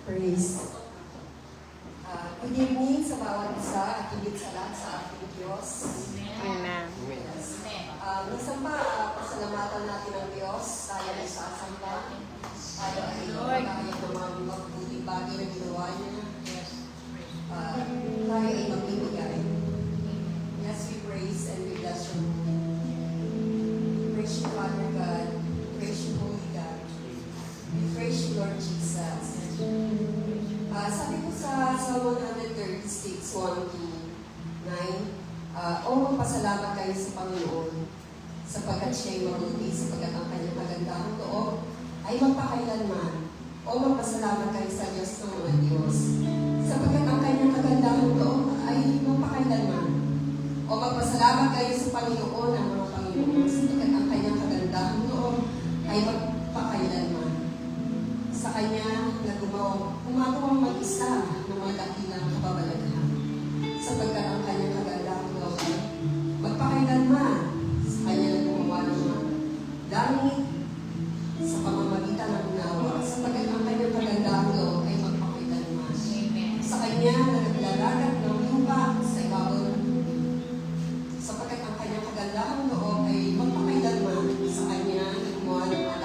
Praise. Good evening sa bawat isa at higit sa lahat sa ating Diyos. Amen. Yes. Minsan pa, pasalamatan natin ang Diyos. Tayo ay sasamba. Tayo ay nakakayag ng mga mabuting bagay na ginawa niya. Tayo ay magbibigay. Yes, we praise and we bless your name. Praise you, Father God. Praise you, Holy God. We praise you, Lord Jesus. Sabi ko sa Psalm 136, 1 to 9, magpasalamat kayo sa Panginoon sapagkat siya'y mabuti, sapagkat ang kanyang magandang loob ay magpakailanman. Magpasalamat kayo sa Diyos ng mga Diyos sapagkat ang kanyang magandang loob ay magpakailanman. Magpasalamat kayo sa Panginoon ng mga Panginoon sapagkat ang kanyang magandang loob ay magpakailanman. Sa kanya na gumagawang mag-isa ng mga dakilang kababalaghan sapagkat ang kanyang kagandang loob ay magpakailanman. Sa kanya na gumawa ng mga langit sa pamamagitan ng unawa sapagkat ang kanyang kagandang loob ay magpakailanman. Sa kanya na naglalagat ng lupa sa ibabaw ng tubig sapagkat ang kanyang kagandang loob ay magpakailanman. Sa kanya na gumawa ng mga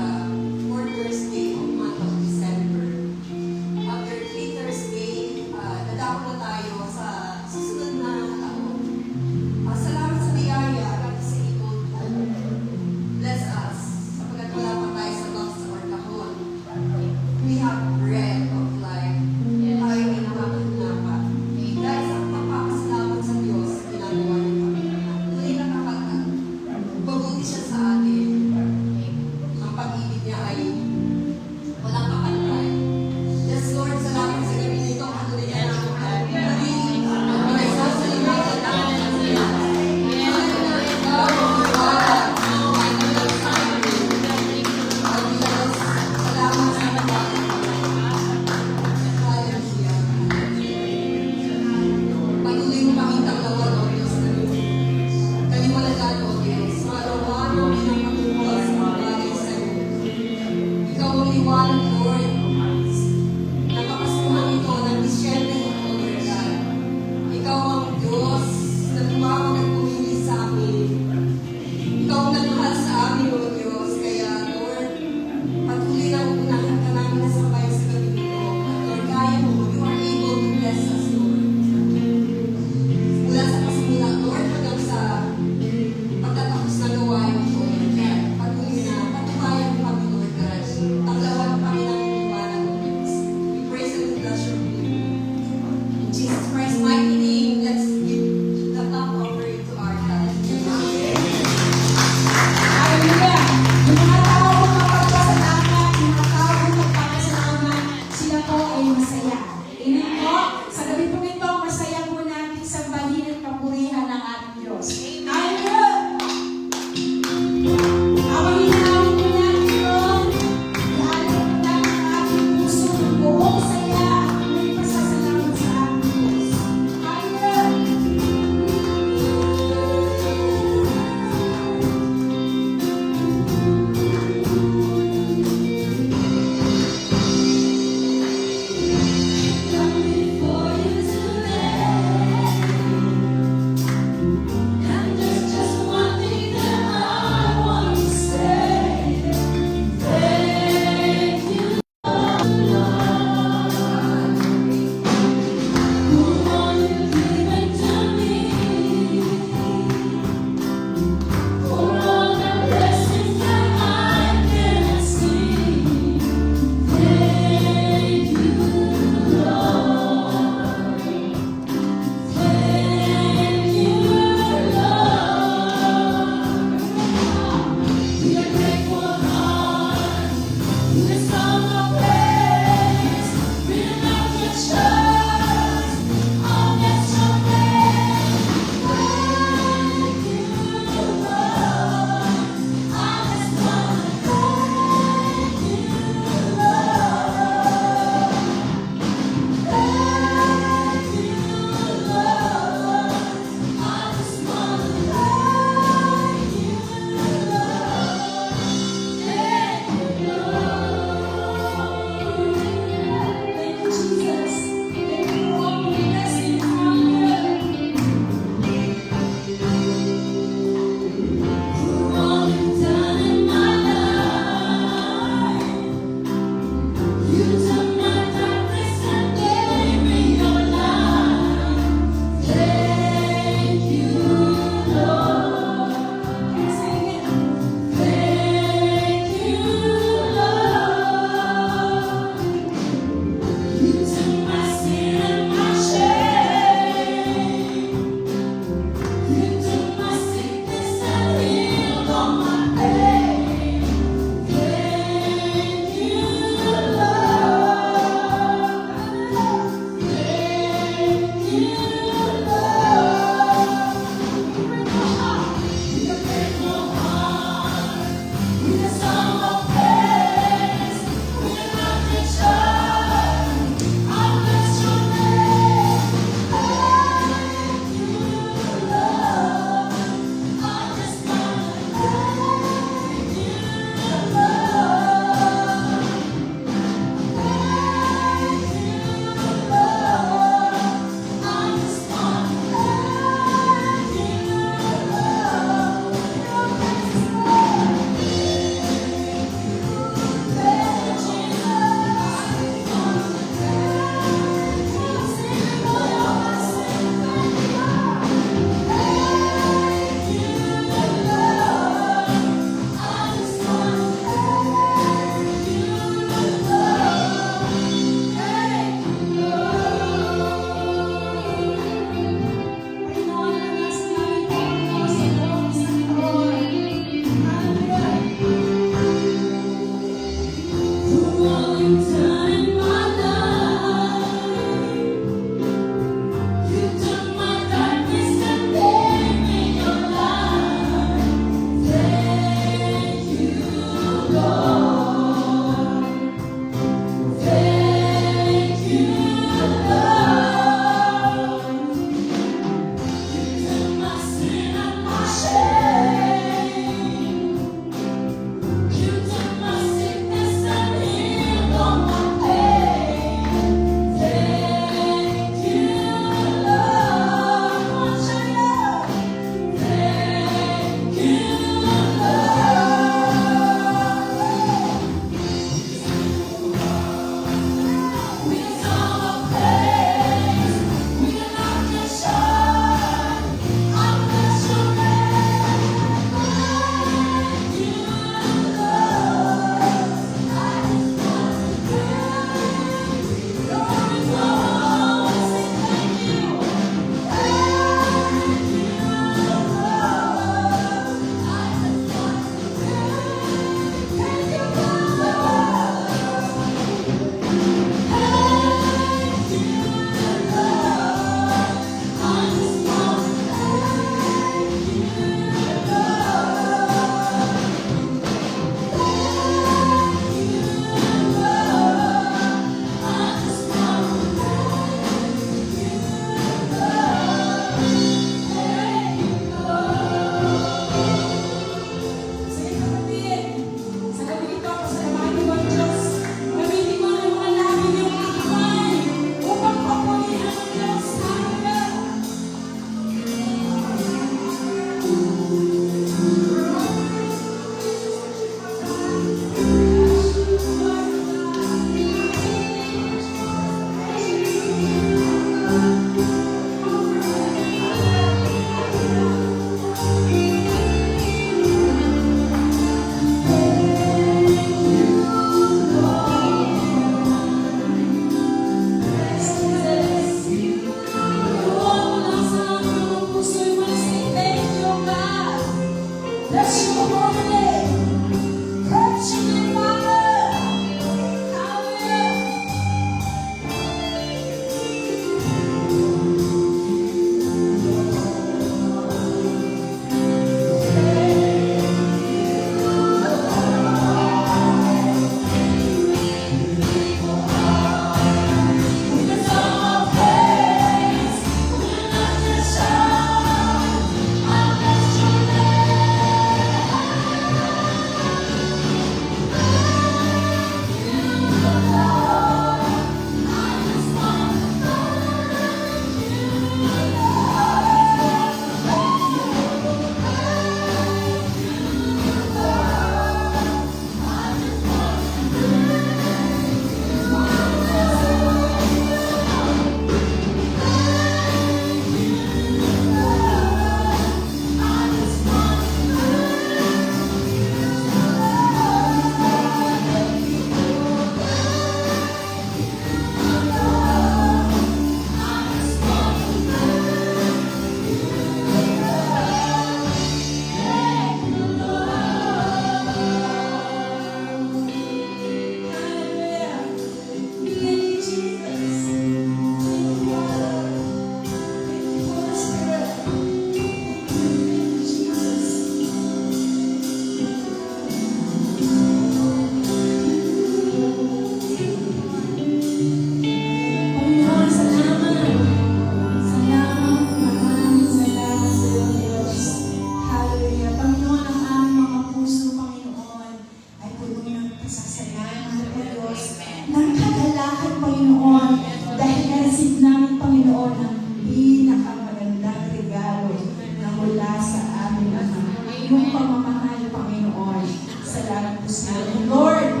Pasasalamat po Diyos ng kagalakan, Panginoon, dahil na-receive namin, Panginoon, ng pinakamagandang regalo na mula sa amin, Ama. Yung pamamahal, Panginoon. Salamat po sa iyo. Lord,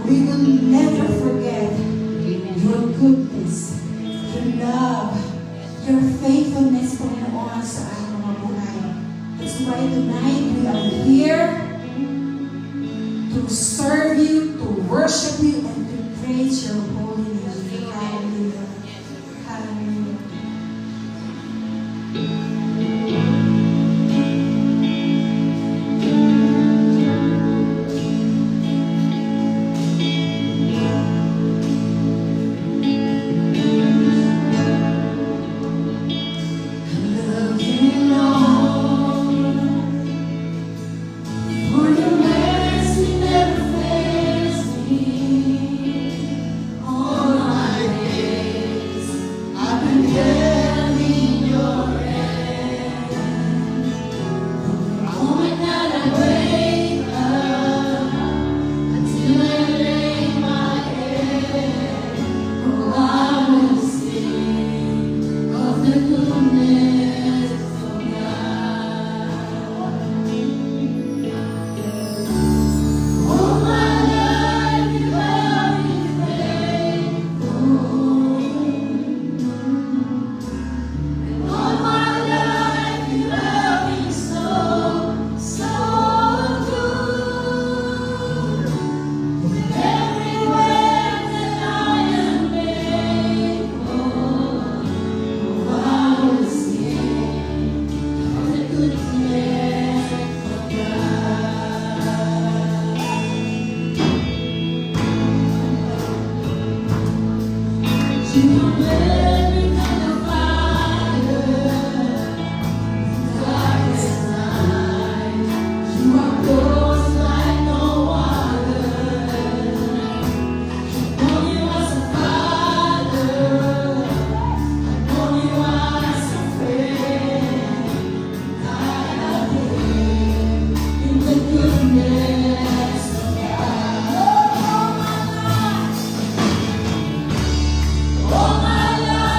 we will never forget your goodness, your love, your faithfulness, Panginoon, sa aming mga buhay. That's why tonight we are here to serve you, to worship you, and to praise your holy name. Hallelujah. Hallelujah. For your mercy never fails me. All my life.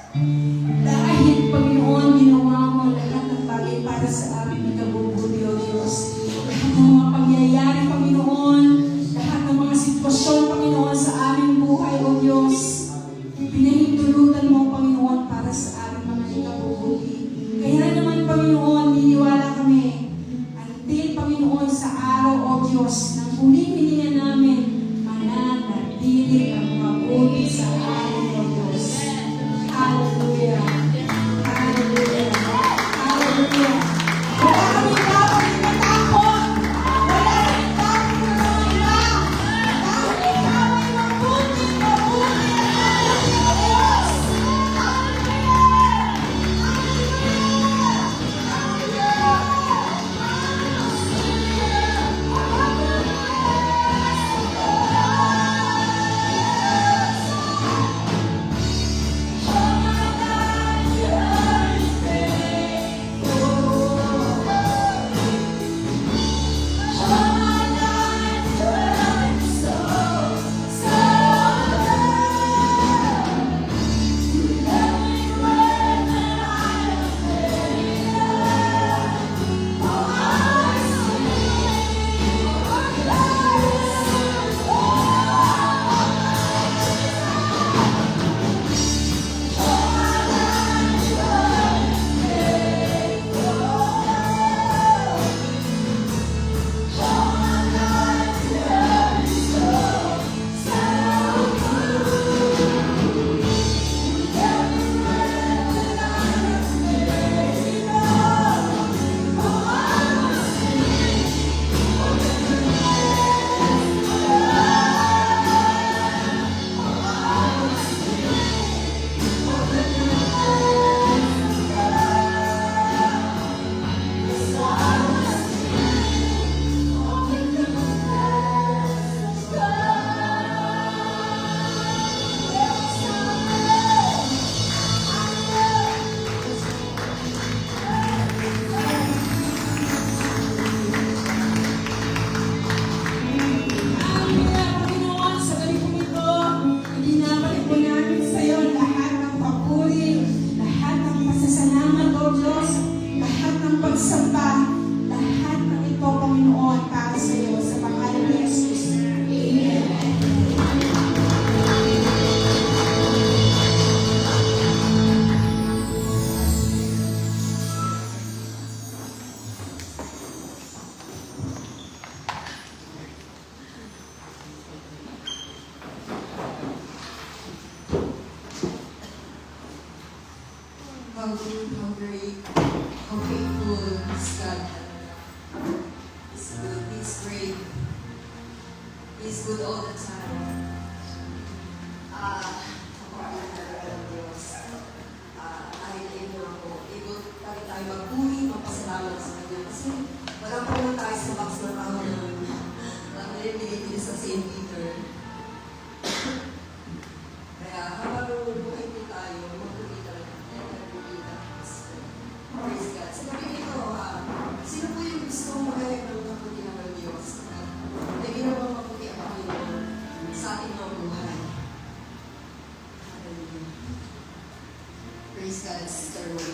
Dahil, Panginoon, ginawa mo lahat ng bagay para sa amin ikabubuti, O Diyos. Lahat ng mga pangyayari, Panginoon, lahat ng mga sitwasyon, Panginoon, sa aming buhay, O Diyos, pinahintulutan mo, Panginoon, para sa aming mga ikabubuti. Kaya naman, Panginoon, niniwala kami, until, Panginoon, sa araw, O Diyos, nang humihilingan namin, mananatili ang mabuti sa amin, O Diyos. Hallelujah. Hallelujah. Hallelujah. Wala kami dapat matakot. Wala kami dapat manila. Dahil ikaw ay mabuti, mabuti, mabuti, O Diyos. Panginoon, sa gabi po ito, ibinabalik po namin sa iyo lahat ng papuri, lahat ng pasasalamat, O Diyos, lahat ng pagsamba, lahat ng ito, Panginoon, para sa iyo, sa pangalan ni Jesus. Amen. How good, how great, how faithful is God. He's good, He's great. He's good all the time. Kapag talaga ng Diyos, dahil ito ako, able pa rin tayo magpuri, magpasalamat sa Kanya. Kasi wala pa naman tayo sa box na tao na pinipili sa St. Peter. Kaya habang buhay po tayo, magpuri talaga. Praise God. Sa gabi nito, sino po yung gusto magayag ng mabuti ng Diyos? Na ginawang mabuti ang Panginoon sa ating mga buhay. Hallelujah. Praise God, Sister Rose.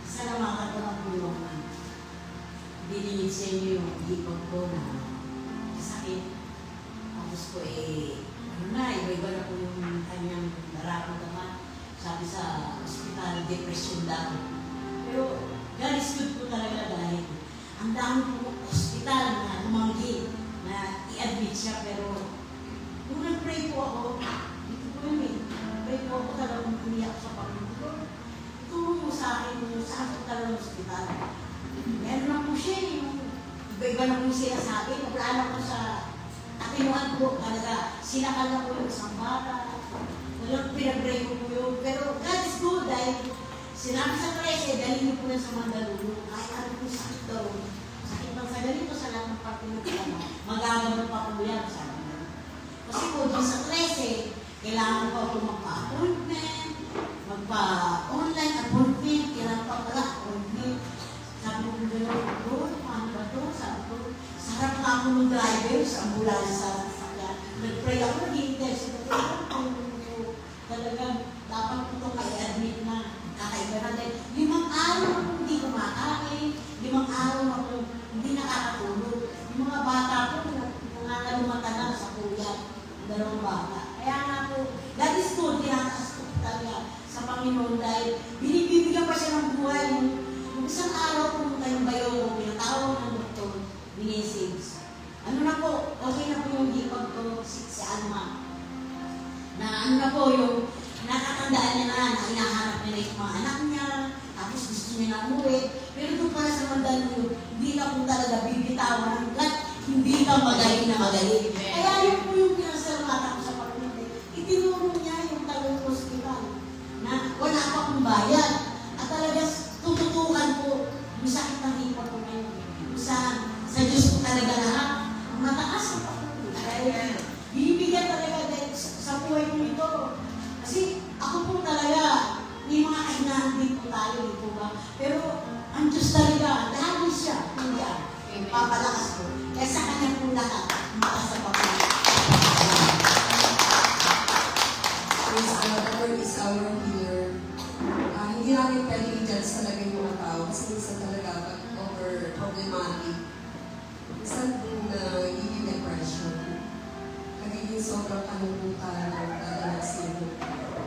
Salamat ako ng tulong na binigyan sa inyo yung hipag ko na sakit. Tapos ko iba-iba na po yung kanyang nararamdaman. Sabi sa ospital, depression daw. Pero God is good po talaga dahil ang dami po ospital na tumanggi na i-admit siya. Pero nung nag-pray po ako, dito po yun pray po ako talagang umiyak sa Panginoon. Tulong mo sa akin kung saan po talaga ng ospital. Meron na po siya yung iba-iba na po siya sa akin. Naplano ko sa atinuan ko talaga. Sinakal na po yung isang bata. Walang pinag-pray ko po yun. Pero God is good dahil sinabi sa 13, dahil niyo po yan sa Mandaluyong. Kahit ano po sakit daw. Sakit bang sa ganito sa lahat ng partinulan. Magagamot pa po yan sa akin. Kasi po doon sa 13, kailangan pa po magpa-appointment, magpa-online appointment, kailangan pa pala appointment. Sabi ko gano'n, bro, paano ba ito? Sabi ko, sarap na ako ng driver sa ambulansya sa sasakyan. Nag-pray ako, nag-i-intercede ako. Talagang dapat ko itong i-admit na kakaiba na dahil 5 araw ako hindi kumakain, 5 araw ako hindi nakakatulog. Yung mga bata ko, nangangalumatan na sa kuya, 2 bata. Kaya nga po, that is good, tinataas ko talaga sa Panginoon dahil binibigyan pa siya ng buhay. Yung isang araw pumunta yung bayo, pinatawag ng doktor, binisibs. Ano na po, okay na po yung hipag ko si Alma. Na ano na po yung nakatandaan niya na hinahanap niya na yung mga anak niya, tapos gusto niya na umuwi. Pero doon pala sa mandalo yun, hindi na po talaga bibitawan hanggat hindi ka magaling na magaling. Kaya yun po yung pinasalamatan ko sa Panginoon. Itinuro niya yung talong hospital na wala pa kong bayad. At talaga tututukan po yung sakit ng hipag ko ngayon. Sa Diyos ko talaga lahat. Ang mataas ang Panginoon. Kaya binibigyan talaga dahil sa buhay ko ito. Kasi ako po talaga, may mga kahinaan din po tayo, di po ba? Pero ang Diyos talaga, dahil siya, hindi papalakas ko. Kaya sa kanya po lahat, mataas sa Panginoon. Praise God, the Lord is our healer. Hindi natin pwede i-judge talaga yung mga tao kasi minsan talaga pag over problematic. Minsan nagiging depression. Nagiging sobrang kalungkutan o kadalasin.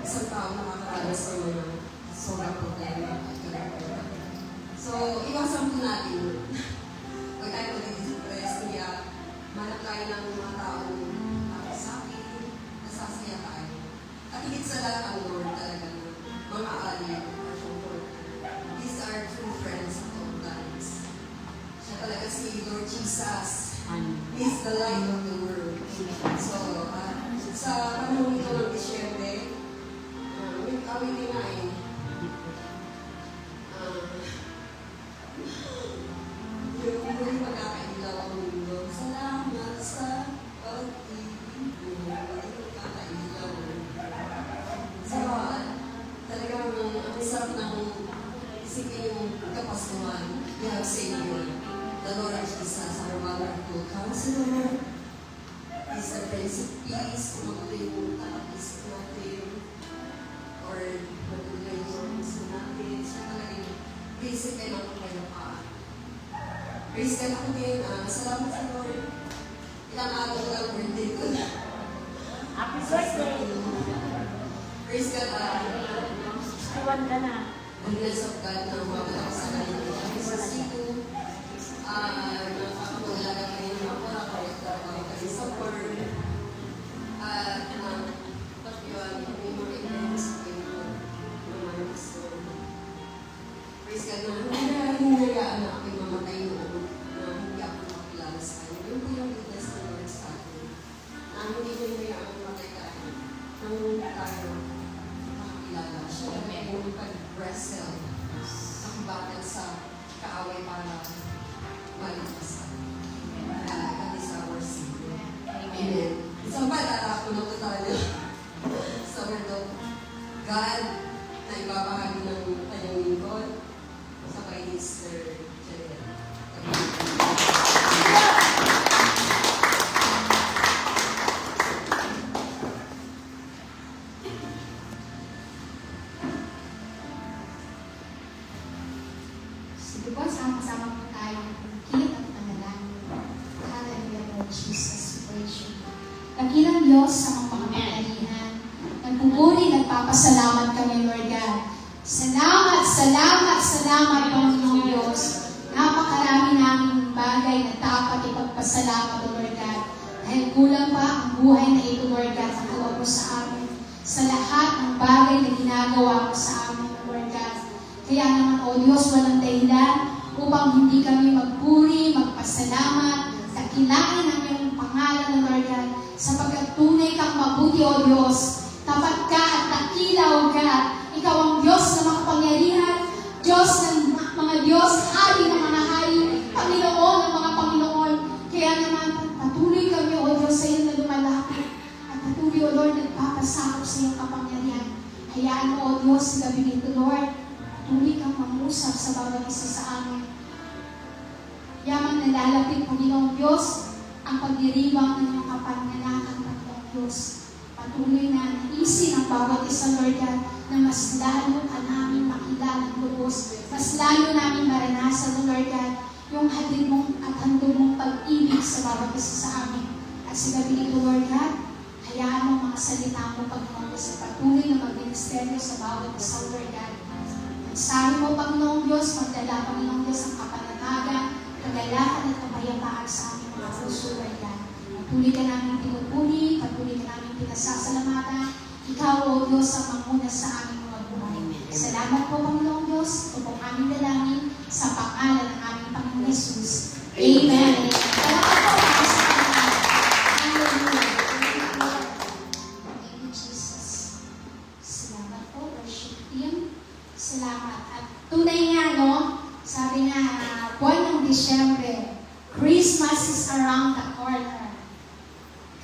Isang tao nakakaranas ng mga sobrang problema at kalungkutan. So, iwasan po natin. Huwag tayo mag-depress, kaya manap tayo ng mga taong nakasakit, nasasaya tayo. At higit sa lahat ang Lord talaga ng mga alip or comforter. These are true friends at all times. Siya talaga si Lord Jesus. He is the light of the world. So, sa panahon ito ng Disyembre, awitin nga yung muli pagkakailaw ang mundo. Salamat sa pag-ibig mo. Pagkakailaw. So, talagang ang sarap ng isipin yung kapasuhan. We have Savior, the Lord Jesus, our wonderful Counselor. He's the Prince of Peace. Mabuti yung takapis natin. Or mabuti yung gusto natin. Siya talaga yung basic and ang kapayapaan. Praise God ako din. Salamat sa Lord. Ilang araw ko lang birthday ko. Happy birthday! Praise God. 61 ka na. The bless of God na umabot ako sa kanila. Jesus dito. Nakakatulaga kayo ng ako. Nakakatulaga kayo sa word. At yun, may mga events kayo. Mga gusto. Praise God na hinayaan na ako'y mamatay noon na hindi ako makakilala sa kanya. Yun po yung witness ng Lord sa akin. Na hindi ko hinayaan mamatay tayo. Nang tayo makakilala siya. Kaya yung pag-wrestle, nakibattle sa kaaway para maligpasan. God is our Savior. Amen. So, paalala ko na po tayo sa word of God na ibabahagi ng kanyang lingkod sa kay Mr. Janet. Sige po, sama-sama po tayong pagkit at panalangin. Hallelujah, Lord Jesus, praise you. Dakilang Diyos sa mga pangangailangan, nagpupuri, nagpapasalamat kami, Lord God. Salamat, salamat, salamat, Panginoong Diyos. Napakarami naming bagay na dapat ipagpasalamat, Lord God. Dahil kulang pa ang buhay na ito, Lord God, na hawag mo sa amin. Sa lahat ng bagay na ginagawa mo sa amin, Lord God. Kaya naman, O Diyos, walang dahilan upang hindi kami magpuri, magpasalamat, dakilain ang iyong pangalan, Lord God, sapagkat tunay kang mabuti, O Diyos. Tapat ka at dakila, O God. Ikaw ang Diyos na makapangyarihan, Diyos ng mga Diyos, Hari ng mga hari, Panginoon ng mga Panginoon. Kaya naman, patuloy kami, O Diyos, sa iyo na lumalapit. At patuloy, O Lord, nagpapasakop sa iyong kapangyarihan. Hayaan mo, O Diyos, sa gabi nito, Lord, patuloy kang mangusap sa bawat isa sa amin. Yamang nalalapit, Panginoong Diyos, ang pagdiriwang ng iyong kapanganakan ng Diyos. Patuloy na naisin ang bawat isa, Lord God, na mas lalo ka namin makilala ng lubos, mas lalo namin maranasan, Lord God, yung hatid mong at handog mong pag-ibig sa bawat isa sa amin. At sa gabi nito, Lord God, hayaan mo mga salita mo, Panginoon, sa patuloy na mag-ministeryo sa bawat isa, Lord God. Sabi mo, Panginoong Diyos, magdala, Panginoong Diyos, ang kapanatagan, kagalakan at kapayapaan sa aming mga puso, Lord God. Patuloy ka namin pinupuli, patuloy ka namin pinasasalamatan. Ikaw, O Diyos, ang manguna sa aming mga buhay. Salamat po, Panginoong Diyos, ito pong aming dalangin sa pangalan ng aming Panginoong Jesus. Amen. Salamat po, hallelujah. Thank you, Jesus. Salamat po, worship team. Salamat. At tunay nga, no? Sabi nga, buwan ng Disyembre, Christmas is around the corner.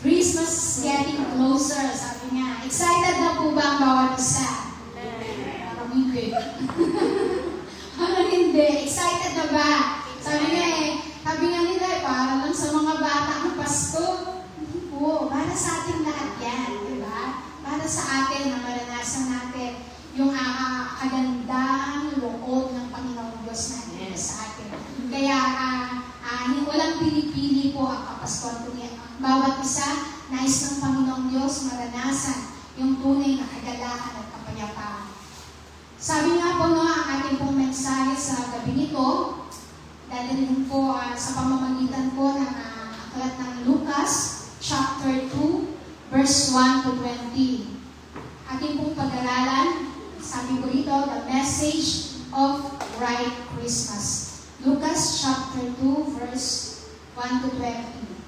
Christmas is getting closer, sabi nga. Excited na po ba ang bawat isa? Parang hindi. Parang hindi. Excited na ba? Sabi nga nila, para lang sa mga bata ng Pasko. Hindi po. Para sa ating lahat yan, di ba? Para sa atin na maranasan natin yung kagandang loob ng Panginoong Diyos natin sa atin. Kaya, walang pili-pili po ang kapaskuhan po niya. Bawat isa, nais ng Panginoong Diyos maranasan yung tunay na kagalakan at kapayapaan. Sabi nga po, no, ang ating pong mensahe sa gabi nito, dadalhin po sa pamamagitan po ng aklat ng Lucas, chapter 2, verse 1 to 20. Ating pong pag-aralan, sabi po rito, the message of right Christmas. Lucas chapter 2, verse 1 to 20.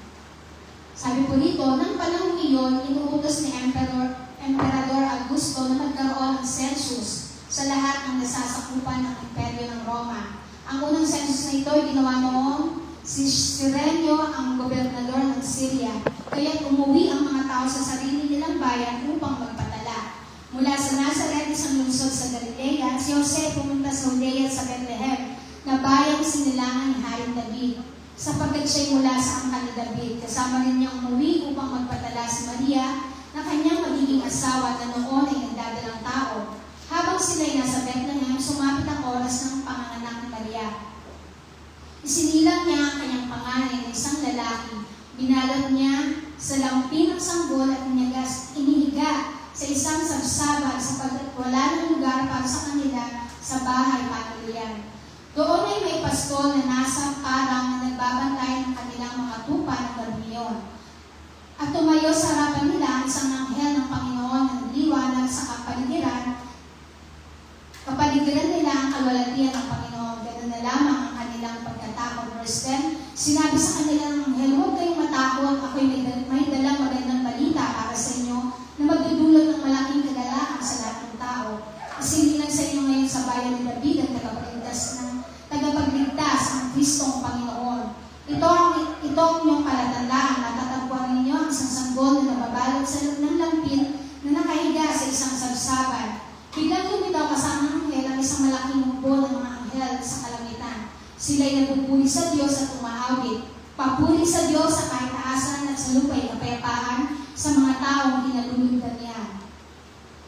Sabi po rito, nang panahon iyon, inuutos ni Emperador Augusto na magkaroon ng census sa lahat ng nasasakupan ng imperyo ng Roma. Ang unang census na ito ay ginawa noong si Cirenio, ang gobernador ng Syria. Kaya't umuwi ang mga tao sa sarili nilang bayan upang magpatala. Mula sa Nazaret, isang lungsod sa Galilea, si Jose pumunta sa Judea sa Bethlehem, na bayang sinilangan ni Haring David, sapagkat siya'y mula sa angkan ni David. Kasama rin niyang umuwi upang magpadala si Maria na kanyang magiging asawa na noon ay nagdadalang tao. Habang sila'y nasa Bethlehem, sumapit ang oras ng panganganak ni Maria. Isinilang niya ang kanyang panganay na isang lalaki. Binalot niya sa lampi ng sanggol at inihiga sa isang sabsaban sapagkat wala ng lugar para sa kanila sa bahay pamilyan. Doon ay may pastol na nasa parang na nagbabantay ng kanilang mga tupa ng gabi yun. At tumayo sa harapan nila ang isang anghel ng Panginoon na nagliwanag sa kapaligiran nila ang kalwalatian ng Panginoon. Ganun na lamang ang kanilang pagkatakot. Verse 10, sinabi sa kanila ng anghel, huwag kayong matakot, ako'y may dalang magandang balita para sa inyo na magdudulot ng malaking kagalakan sa lahat ng tao. Isinilang sa inyo ngayon sa bayan ni David ang tagapagligtas ng Kristong Panginoon. Ito ang inyong palatandaan na tatagpuan ninyo ang isang sanggol na nababalot sa loob ng lampin na nakahiga sa isang sabsaban. Biglang lumitaw kasama ng anghel ang isang malaking hukbo ng mga anghel sa kalangitan. Sila'y nagpupuri sa Diyos at umahawit. Papuri sa Diyos sa kahit taasan at sa lupa'y kapayapaan sa mga taong hinalulugdan niya.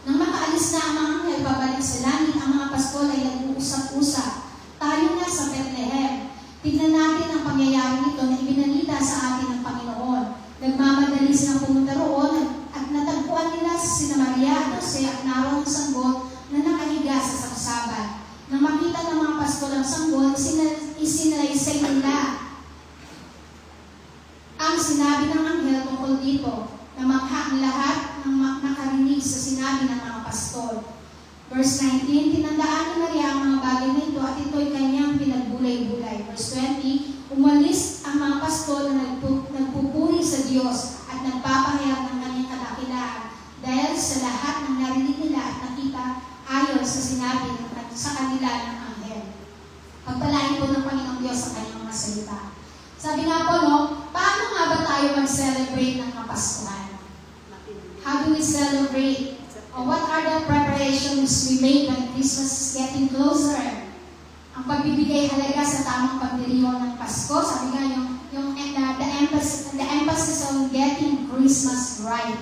Nang makaalis na ang mga anghel pabalik sa langit, ang mga pastol ay nag-uusap-usap. Tayo na sa Bethlehem. Tignan natin ang pangyayari nito na ibinalita sa atin ng Panginoon. Nagmamadali silang pumunta roon at natagpuan nila si Maria at Jose at naroon ang sanggol na nakahiga sa saksaban. Nang makita ng mga pastol ang sanggol, isinalaysay nila ang sinabi ng anghel tungkol dito, na makha ang lahat ng nakarinig sa sinabi ng mga pastol. Verse 19, tinandaan ni Maria ang mga bagay na ito at ito'y kanyang pinagbulay-bulay. Verse 20, umalis ang mga pastol na nagpupuri sa Diyos at nagpapahayag ng kanyang kadakilaan dahil sa lahat ng narinig nila at nakita ayon sa sinabi sa kanila ng anghel. Pagpalain po ng Panginoong Diyos ang kanyang mga salita. Sabi nga po, no, paano nga ba tayo mag-celebrate ng Kapaskuhan? How do we celebrate? Or what are the preparations we make when Christmas is getting closer? Ang pagbibigay halaga sa tamang pagdiriwang ng Pasko, sabi nga yung the emphasis on getting Christmas right.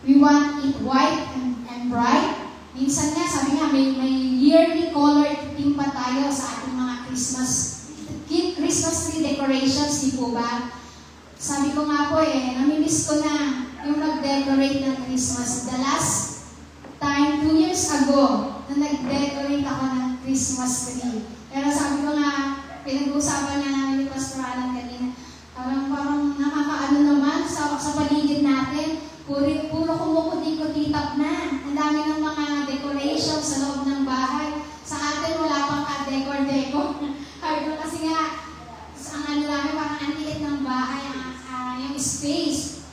We want it white and bright. Minsan nga, sabi nga, may yearly colored theme pa tayo sa ating mga Christmas tree decorations, di po ba? Sabi ko nga po namimiss ko na yung nag-decorate ng Christmas. The last time, 2 years ago, na nag-decorate ako ng Christmas tree. Pero sabi ko nga, pinag-uusapan nga namin ni Pastor Alan kanina, parang nakakaano naman sa paligid natin, puro kumukuti-kutitap na. Ang dami ng mga decorations sa loob ng bahay. Sa atin, wala pang ka-decor-decor. Sabi ko kasi nga, ang ano namin, parang ang liit ng bahay, yung space.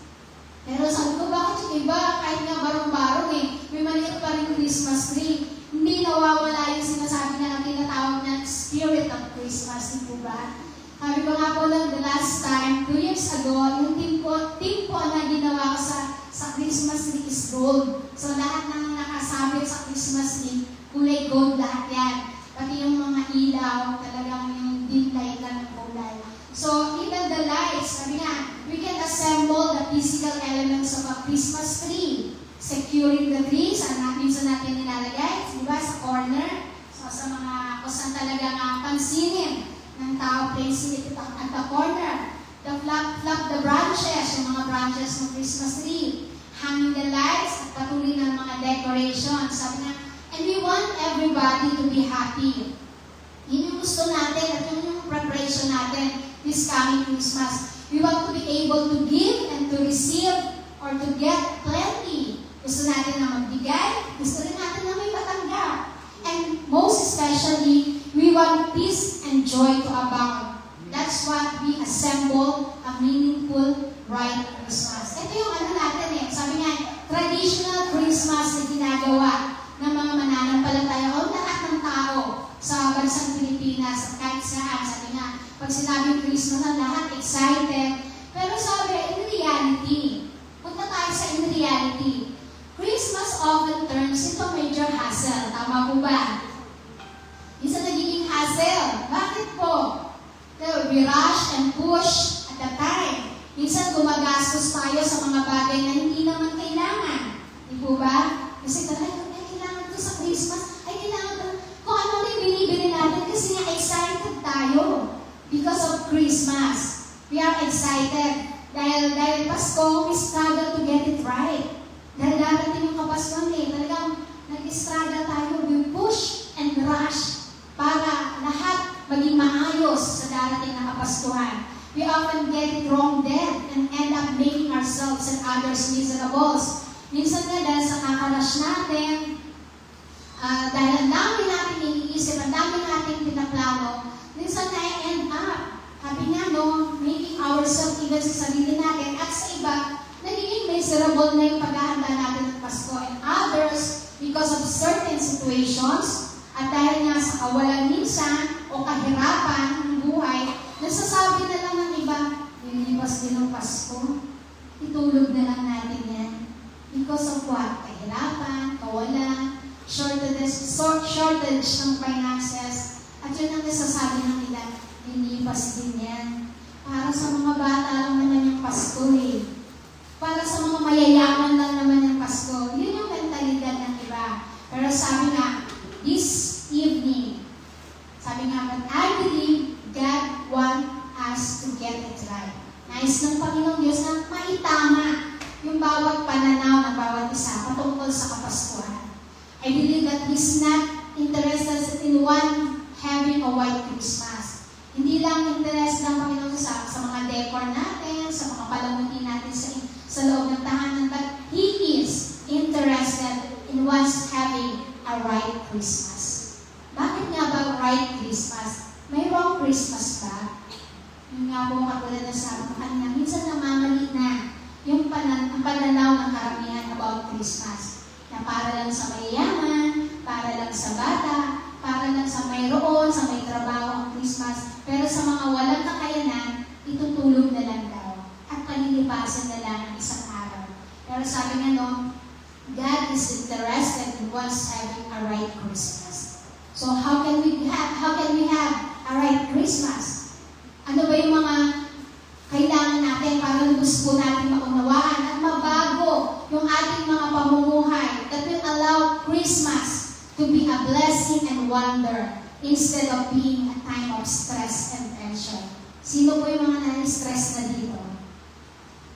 Pero sabi ko, bakit yung iba, kahit nga barong-barong may maliit pa rin Christmas tree. Hindi nawawala yung sinasabi na ang tinatawag na spirit of Christmas, di po ba? Sabi ko nga po lang, the last time, 2 years ago, yung team po na ginawa ko sa Christmas tree is gold. So lahat ng nakasabit sa Christmas tree, kulay gold lahat yan. Pati yung mga ilaw, talagang yung dim light lang ng kulay. So even the lights, sabi nga, we can assemble the physical elements of a Christmas tree. Securing the tree, minsan natin nilalagay, di ba, sa corner. So sa mga kusan talaga pansinin ng tao, placing it at the corner. The branches, yung mga branches ng Christmas tree. Hanging the lights at patuloy ng mga decorations. Sabi nga, and we want everybody to be happy. Yun yung gusto natin at yun yung preparation natin this coming Christmas. We want to be able to give and to receive or to get plenty. Gusto natin na magbigay, gusto rin natin na may matanggap. And most especially, we want peace and joy to abound. That's what we assemble a meaningful, bright Christmas. Ito yung ano natin sabi nga, traditional Christmas na ginagawa ng mga mananampalataya o lahat ng tao sa bansang Pilipinas at kahit saan. Sabi nga, pag sinabing Christmas na lahat excited. Pero sabi, in reality, punta tayo sa in reality. Christmas often turns into major hassle. Tama po ba? Isa nagiging hassle. Bakit po? We rush and push at the time. Minsan gumagastos tayo sa mga bagay na hindi naman kailangan. Di po ba? Kasi kailangan ito sa Christmas. Kailangan ito. Kung ano rin binibili natin kasi nga excited tayo. Because of Christmas. We are excited. Dahil Pasko, we struggle to get it right. Dahil darating yung kapaskuhan talagang nag-struggle tayo. We push and rush para lahat maging maayos sa darating na kapaskuhan. We often get it wrong then and end up making ourselves and others miserable. Minsan nga dahil sa kakarash natin, dahil ang dami natin iniisip, ang dami natin pinaplano, minsan na-end up, sabi nga making ourselves even sa sarili natin at sa iba, nagiging miserable na yung paghahanda natin ng Pasko. And others, because of certain situations, at dahil nga sa kawalan minsan o kahirapan ng buhay, nasasabi na lang ng iba, nilipas din ng Pasko, itulog na lang natin yan. Because of what? Kahirapan, kawalan, shortage ng finances, at yun ang nasasabi ng iba, nilipas din yan. Para sa mga bata lang naman yung Pasko Para sa mga mayayaman lang naman yung Pasko. Yun yung mentalidad ng iba. Pero sabi nga, this evening, sabi nga, but I believe God wants us to get it right. Nais ng Panginoong Diyos na maitama yung bawat pananaw ng bawat isa patungkol sa Kapaskuhan. I believe that He's not interested in one having a white Christmas. Hindi lang interest ng Panginoon sa mga decor natin, sa mga palamuti natin sa loob ng tahanan, but He is interested in one's having a right Christmas. Bakit nga ba right Christmas? May wrong Christmas ba? Yung nga po katulad na sabi ko kanina, minsan namamali na yung pananaw ng karamihan about Christmas. Na para lang sa mayayaman, para lang sa bata, para lang sa mayroon, sa may trabaho ang Christmas. Pero sa mga walang kakayanan, itutulog na lang daw. At palilipasan na lang ang isang araw. Pero sabi nga God is interested in us having a right Christmas. So how can we have a right Christmas? Ano ba yung mga kailangan natin para lubos po natin maunawaan at mabago yung ating mga pamumuhay that will allow Christmas to be a blessing and wonder instead of being a time of stress and tension. Sino po yung mga nai-stress na dito?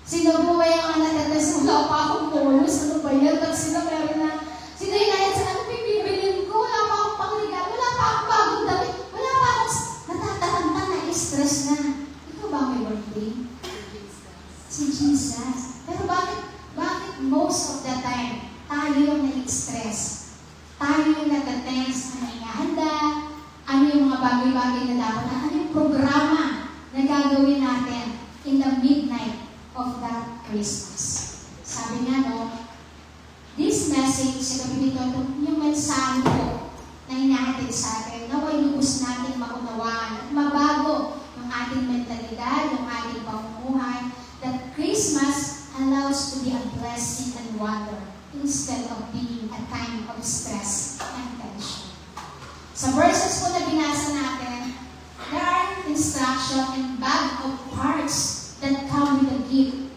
Sino po ba yung mga natatas? Wala pa akong bonus. Ano ba yan? Pag sila meron na, sino yung nais, ano pipibilin ko? Wala pa akong pangrigal. Wala pa akong bagong damit. Wala pa akong natataranta na stress na. Ikaw ba may birthday? Si Jesus. Pero bakit most of the time, tayo yung nai-stress? Tayo yung natatense, ano yung handa, ano yung mga bagay-bagay na dapat, ano yung programa na gagawin natin in the midnight of that Christmas. Sabi nga, no, this message, sa gabi nito, yung mensahe ko na hinahatid sa atin, naway lubos natin maunawaan at mabago yung ating mentalidad, yung ating pamumuhay, that Christmas allows to be a blessing and wonder instead of being a time of stress and tension. Sa verses po na binasa natin, there are instruction and bag of parts that come with a gift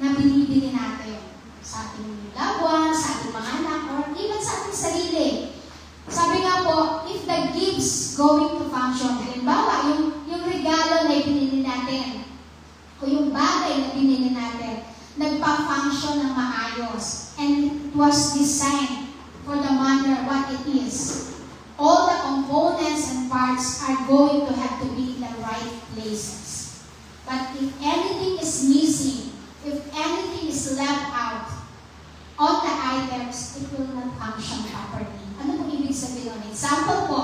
na binibili natin sa ating loved ones, sa ating mga anak, or even sa ating sarili. Sabi nga po, if the gifts going to function, halimbawa, yung regalo na ibinili natin, o yung bagay na binili natin, nagpa-function ng maayos, and it was designed for the manner what it is. All the components and parts are going to have to be in the right places. But if anything is missing, if anything is left out on the items, it will not function properly. Ano pong ibig sabihin nun? Example po,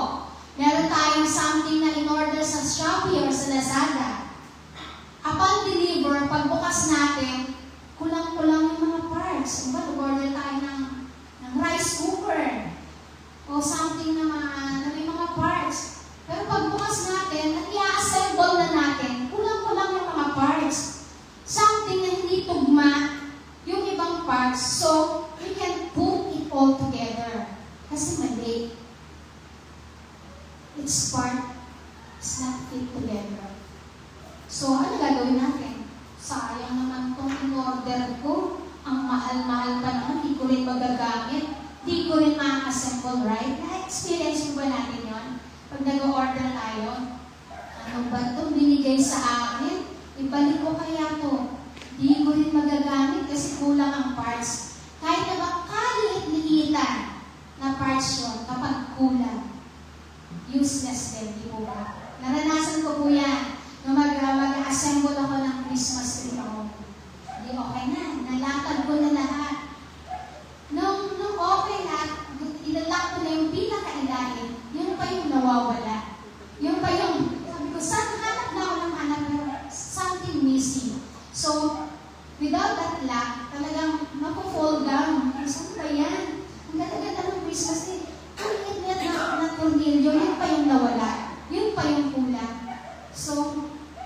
meron tayong something na in-order sa Shopee or sa Lazada. Upon deliver, pagbukas natin, kulang-kulang yung mga parts. Diba, nag-order tayo ng rice cooker o something na may mga parts. Pero pagbukas natin, at i-assemble na natin, kulang-kulang yung mga parts. Something na hindi tugma yung ibang parts, so we can put it all together. Kasi mali. It's part, it's not fit together. So, ano gagawin natin? Sayang naman itong in-order ko. Ang mahal-mahal pa naman, di ko rin magagamit. Di ko rin ma-assemble, right? Na-experience mo ba natin yon? Pag nag-order tayo, ano ba ito binigay sa akin? Ibalik ko kaya to. Di ko rin magagamit kasi kulang ang parts. Kahit na ba kaliit-liitan na parts yun, kapag kulang, useless din, di po ba? Naranasan ko po yan. Nung mag-assemble ako ng Christmas tree ako. Di okay na, nalatag ko na lahat. Nung okay na, ilalak ko na yung pinakailalim, yun pa yung nawawala. Yun pa yung, sabi ko, saan hanap na ako ng hanap na something missing. So, without that luck, talagang mapo-fall down. Saan ba yan? Ang ganda-ganda ng Christmas tree. Ang liit na tornilyo, yun pa yung nawala. Yun pa yung kulang. So,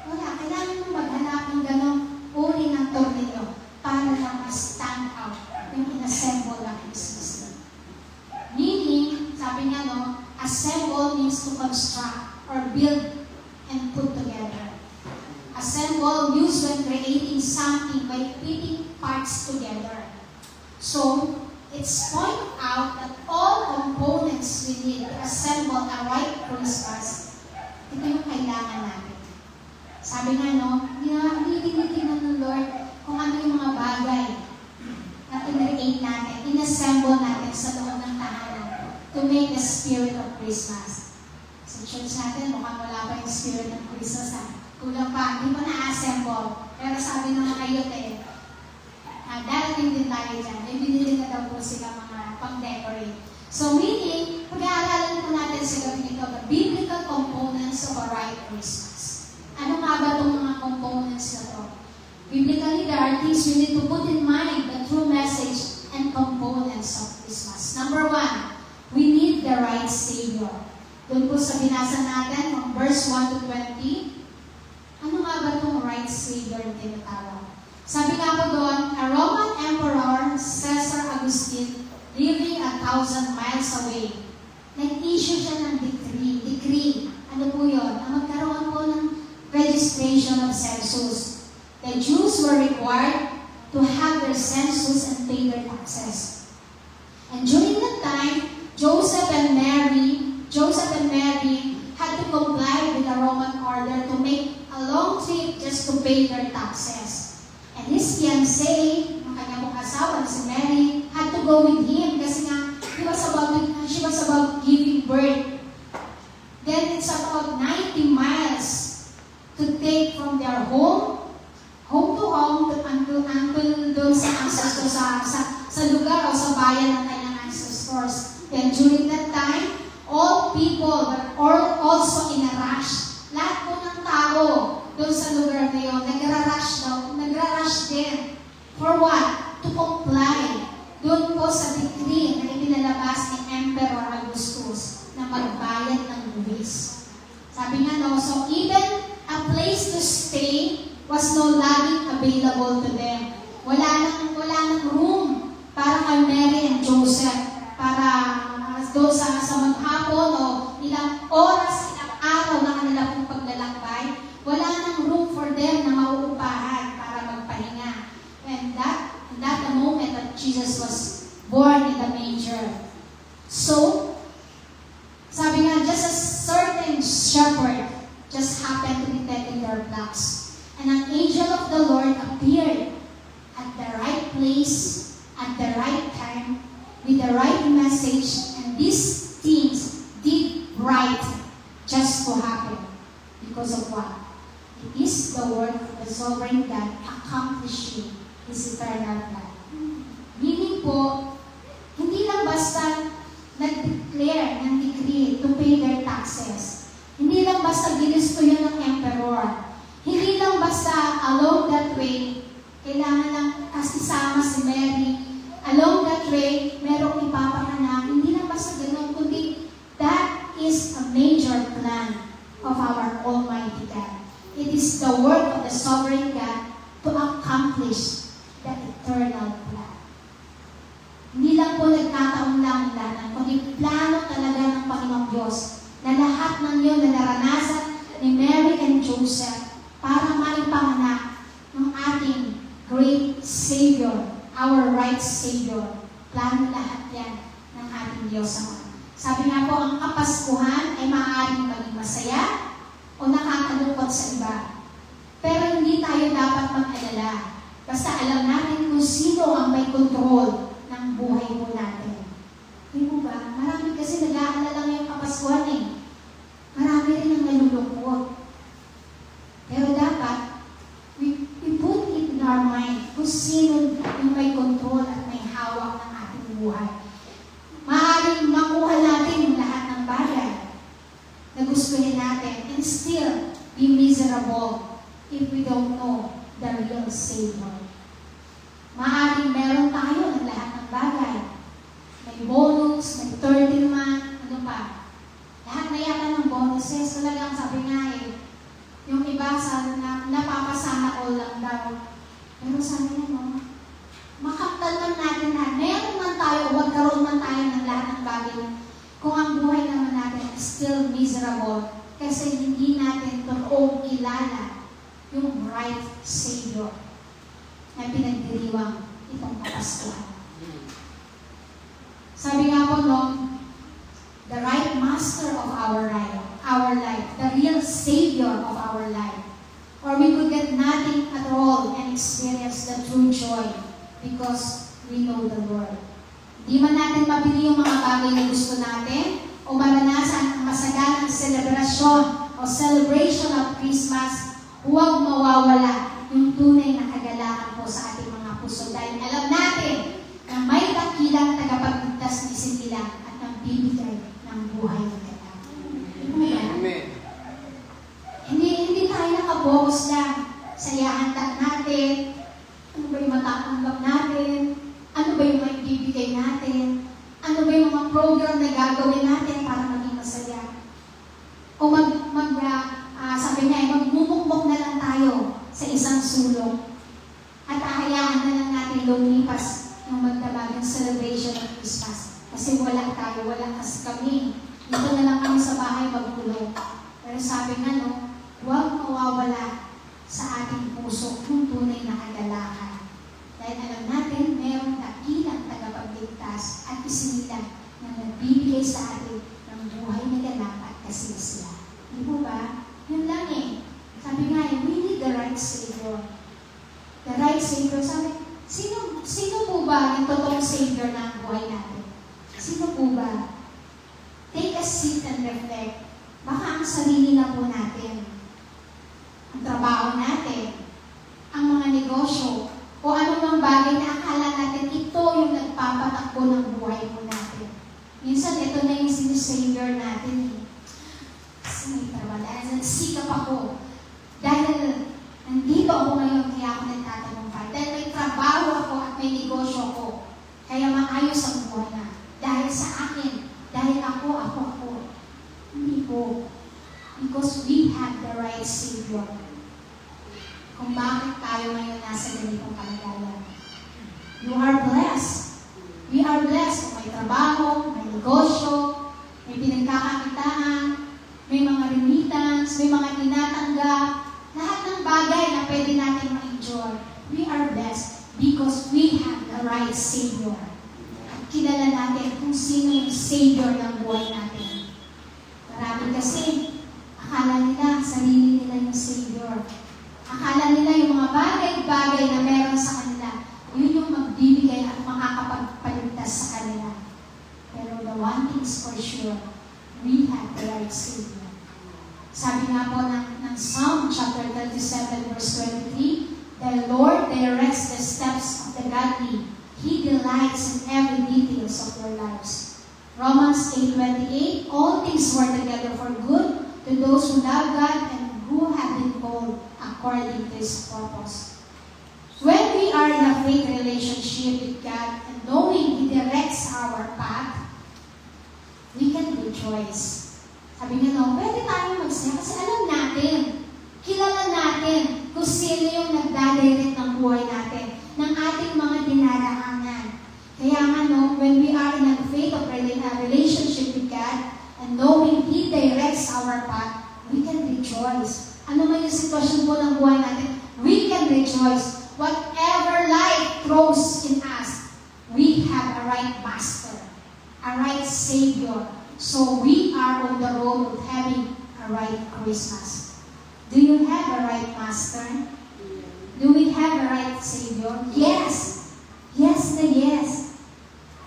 wala. Kailangan mo maghanap ng ganong uri ng tornilyo para lang ma-stand out yung in-assemble ang Christmas tree. Meaning, sabi nga no, assemble means to construct or build and put together. Assemble used when creating something by fitting parts together. So, it's point out that all components we need to assemble a right Christmas, ito yung kailangan natin. Sabi nga no, tinitingnan ng Lord kung ano yung mga bagay na in-create natin, in-assemble natin sa loob ng tahanan to make the spirit of Christmas. Sa church natin, mukhang wala pa yung spirit of Christmas ha. Kulang pa, hindi pa na-assemble. Pero sabi ng mga youth darating din tayo dyan. May binili na daw po sila mga pang-decorate. So meaning, pag-aaralan po natin sa gabi nito, the biblical components of a right Christmas. Ano nga ba itong mga components na ito? Biblically, there are things we need to put in mind, the true message and components of Christmas. Number 1, we need the right Savior. Doon po sa binasa natin, from verse 1 to 20, ano nga ba itong right Savior na tinatawag? Sabi nga po doon, a Roman Emperor, Caesar Augustine, living 1,000 miles away, nag-issue siya ng decree. Ano po yun? Ang magkaroon po ng registration of census. required to have their census and pay their taxes. And during that time, Joseph and Mary had to comply with the Roman order to make a long trip just to pay their taxes. And his fiancé, ang kanyang mong asawa na si Mary, had to go with him kasi nga she was about giving birth. Then it's about 90 miles to take from their home to home, until doon sa ancestors, sa lugar o sa bayan ng kanyang ancestors. Then during that time, all people were also in a rush. Lahat po ng tao doon sa lugar na yun, nagra-rush din. For what? To comply doon po sa decree na ipinalabas ni Emperor Augustus na magbayad ng buwis. Sabi nga no, so even a place to stay was no longer available to them. Wala nang room para kay Mary and Joseph para doon sa maghapon o ilang oras, ilang araw na kanila pong paglalakbay. Wala nang room for them na mauupahan para magpahinga. And that the moment that Jesus was born in the manger. So, sabi nga, just a certain shepherd just happened to be taking their flocks. And an angel of the Lord appeared at the right place, at the right time, with the right message, and these things did right just to happen. Because of what? It is the work of the sovereign God accomplishing His eternal plan. Meaning po, hindi lang basta nag-declare ng decree to pay their taxes. Hindi lang basta gilisto yun ng emperor. Hindi lang basta along that way, kailangan lang kasama si Mary. Along that way, merong ipapanganak. Hindi lang basta ganun, kundi that is a major plan of our Almighty God. It is the work of the sovereign God to accomplish the eternal plan. Hindi lang po nagkataon lang lahat, kundi plano talaga ng Panginoong Diyos na lahat ng yun na naranasan ni Mary and Joseph para maipanganak ng ating great Savior, our right Savior. Plano lahat yan ng ating Diyos Ama. Sabi nga po, ang Kapaskuhan ay maaaring maging masaya o nakakalungkot sa iba. Pero hindi tayo dapat mag-alala. Basta alam natin kung sino ang may control ng buhay mo natin. Di mo ba? Marami kasi nag-aalala ngayong Kapaskuhan eh. Marami rin ang nalulungkot. Pero dapat, we put it in our mind kung sino yung may control at may hawak ng ating buhay. Maaaring makuha natin yung lahat ng bagay na gustuhin natin and still be miserable if we don't know the real Savior. Maaaring meron tayo ng lahat ng bagay. May bonus, may 13 month, ano pa. Lahat na yata ng bonuses. Talagang sabi nga eh, yung iba sa napapasana all lang daw. Pero sabi nga no, makaptal man natin na meron man tayo o magkaroon man tayo ng lahat ng bagay kung ang buhay naman natin is still miserable kasi hindi natin totoong kilala yung right Savior na pinagdiriwang itong Kapaskuhan. Sabi nga po no, the right master of our life, the real Savior of our life. Or we could get nothing at all and experience the true joy because we know the Lord. Di man natin mabili yung mga bagay na gusto natin o maranasan ang masaganang celebration o celebration of Christmas, huwag mawawala yung tunay na kagalakan po sa ating mga puso. Dahil alam natin na may dakilang tagapagligtas ni Sintila at nagbibigay ng buhay na kaya. Amen. Hindi tayo nakabox lang sa ihanda natin, ano ba yung matatanggap natin, ano ba yung maibibigay natin, ano ba yung mga program na gagawin natin para maging masaya. O sabi niya, magmumukmok na lang tayo sa isang sulong at ahayaan na lang natin lumipas ng magdabagang celebration ng Christmas. Kasi wala tayo, wala kasi kami. Dito na lang kami sa bahay magkulong. Pero sabi nga, no, huwag mawawala sa ating puso ng tunay na kagalakan. Dahil alam natin, mayroong dakilang tagapagligtas at isinilang na nagbibigay sa atin ng buhay na ganap at kasiya. Di po ba? Yun lang eh. Sabi nga we need the right Savior. The right Savior, sabi, sino po ba yung totoong Savior ng buhay natin? Sino po ba? Take a seat and reflect. Baka ang sarili na po natin, ang trabaho natin, ang mga negosyo, o anumang bagay na akala natin ito yung nagpapatakbo ng buhay po natin. Minsan, ito na yung sinu-Savior natin eh. Kasi may trabaho, nagsikap ako. Dahil nandito ako ngayon, kaya ako nagtatagumpay. Dahil may trabaho ako at may negosyo ko. Kaya maayos ang buhay na. Dahil sa akin, dahil ako. Hindi po. Because we have the right Savior. Kung bakit tayo ngayon nasa ganitong kalagayan. You are blessed. We are blessed kung may trabaho, may negosyo, may pinagkakakitaan, may mga remittance, may mga tinatanggap, lahat ng bagay na pwede natin ma-enjoy. We are blessed because we have the right Savior. At kilala natin kung sino yung Savior ng buhay natin. Marami kasi, akala nila, sarili nila yung Savior. Akala nila yung mga bagay-bagay na meron sa kanila, yun yung magbibigay at makakapagpaligtas sa kanila. Pero the one thing is for sure, we have the right Savior. Sabi nga po ng Psalm chapter 37 verse 23, the Lord directs the steps of the godly. He delights in every details of their lives. Romans 8:28, all things work together for good to those who love God and who have been called according to His purpose. When we are in a faith relationship with God and knowing He directs our path, we can rejoice. Sabi nga pwede tayong magsaya kasi alam natin, kilala natin kung sino yung nagdadirect ng buhay natin, ng ating mga dinaraanan. Kaya nga when we are in a faith of relationship with God and knowing He directs our path, we can rejoice. Ano man yung sitwasyon po ng buhay natin, we can rejoice. Whatever life throws in us, we have a right Master, a right Savior. So we are on the road of having a right Christmas. Do you have a right Master? Do we have a right Savior? Yes! Yes na yes.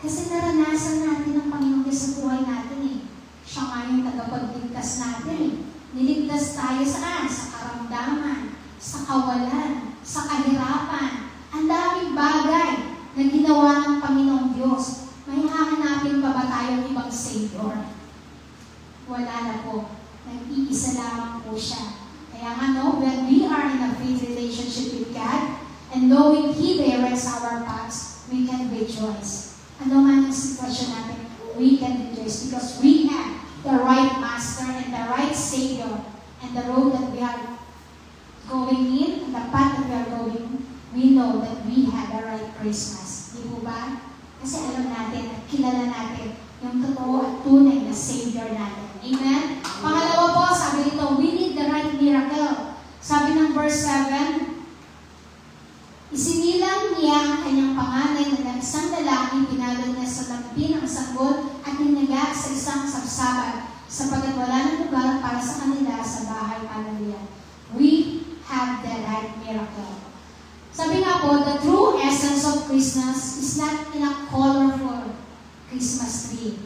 Kasi naranasan natin ang Panginoon sa buhay natin eh. Siya nga yung tagapagligtas natin eh. Niligtas tayo saan? Sa karamdaman, sa kawalan, sa kahirapan. Ang daming bagay na ginawa ng Panginoong Diyos. May hahanapin pa ba tayong ibang Savior? Wala na po. Nag-iisa lamang po siya. Kaya nga when we are in a faith relationship with God and knowing He directs our paths, we can rejoice. Ano man ang sitwasyon natin, we can rejoice because we have the right Master and the right Savior, and the road that we are going in, and the path that we are going, we know that we have the right Christmas. Di po ba? Kasi alam natin at kilala natin yung totoo at tunay na Savior natin. Amen? Pangalawa po, sabi dito, we need the right miracle. Sabi ng verse 7, isinilang niya ang kanyang panganay na isang lalaki, pinalad niya sa lampi ng sanggol at hinaga sa isang sabsaban, sapagkat wala ng lugar para sa kanila sa bahay panalia. We have the right miracle. Sabi nga po, the true essence of Christmas is not in a colorful Christmas tree.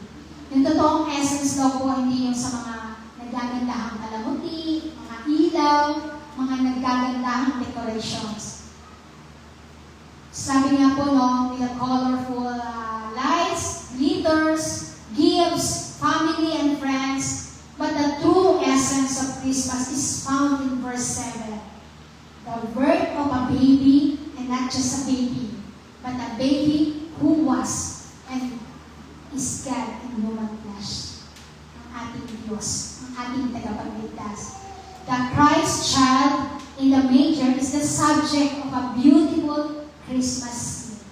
Yung totoong essence daw po, hindi yung sa mga nagagandahang kalamuti, mga ilaw, mga nagagandahang decorations. Sabi nga po, with the colorful lights, glitters, gifts, family and friends, but the true essence of Christmas is found in verse 7. The birth of a baby, and not just a baby, but a baby who was and is God in human flesh. Ang ating Diyos, ang ating tagapagligtas. The Christ child in the manger is the subject of a beautiful Christmas scene.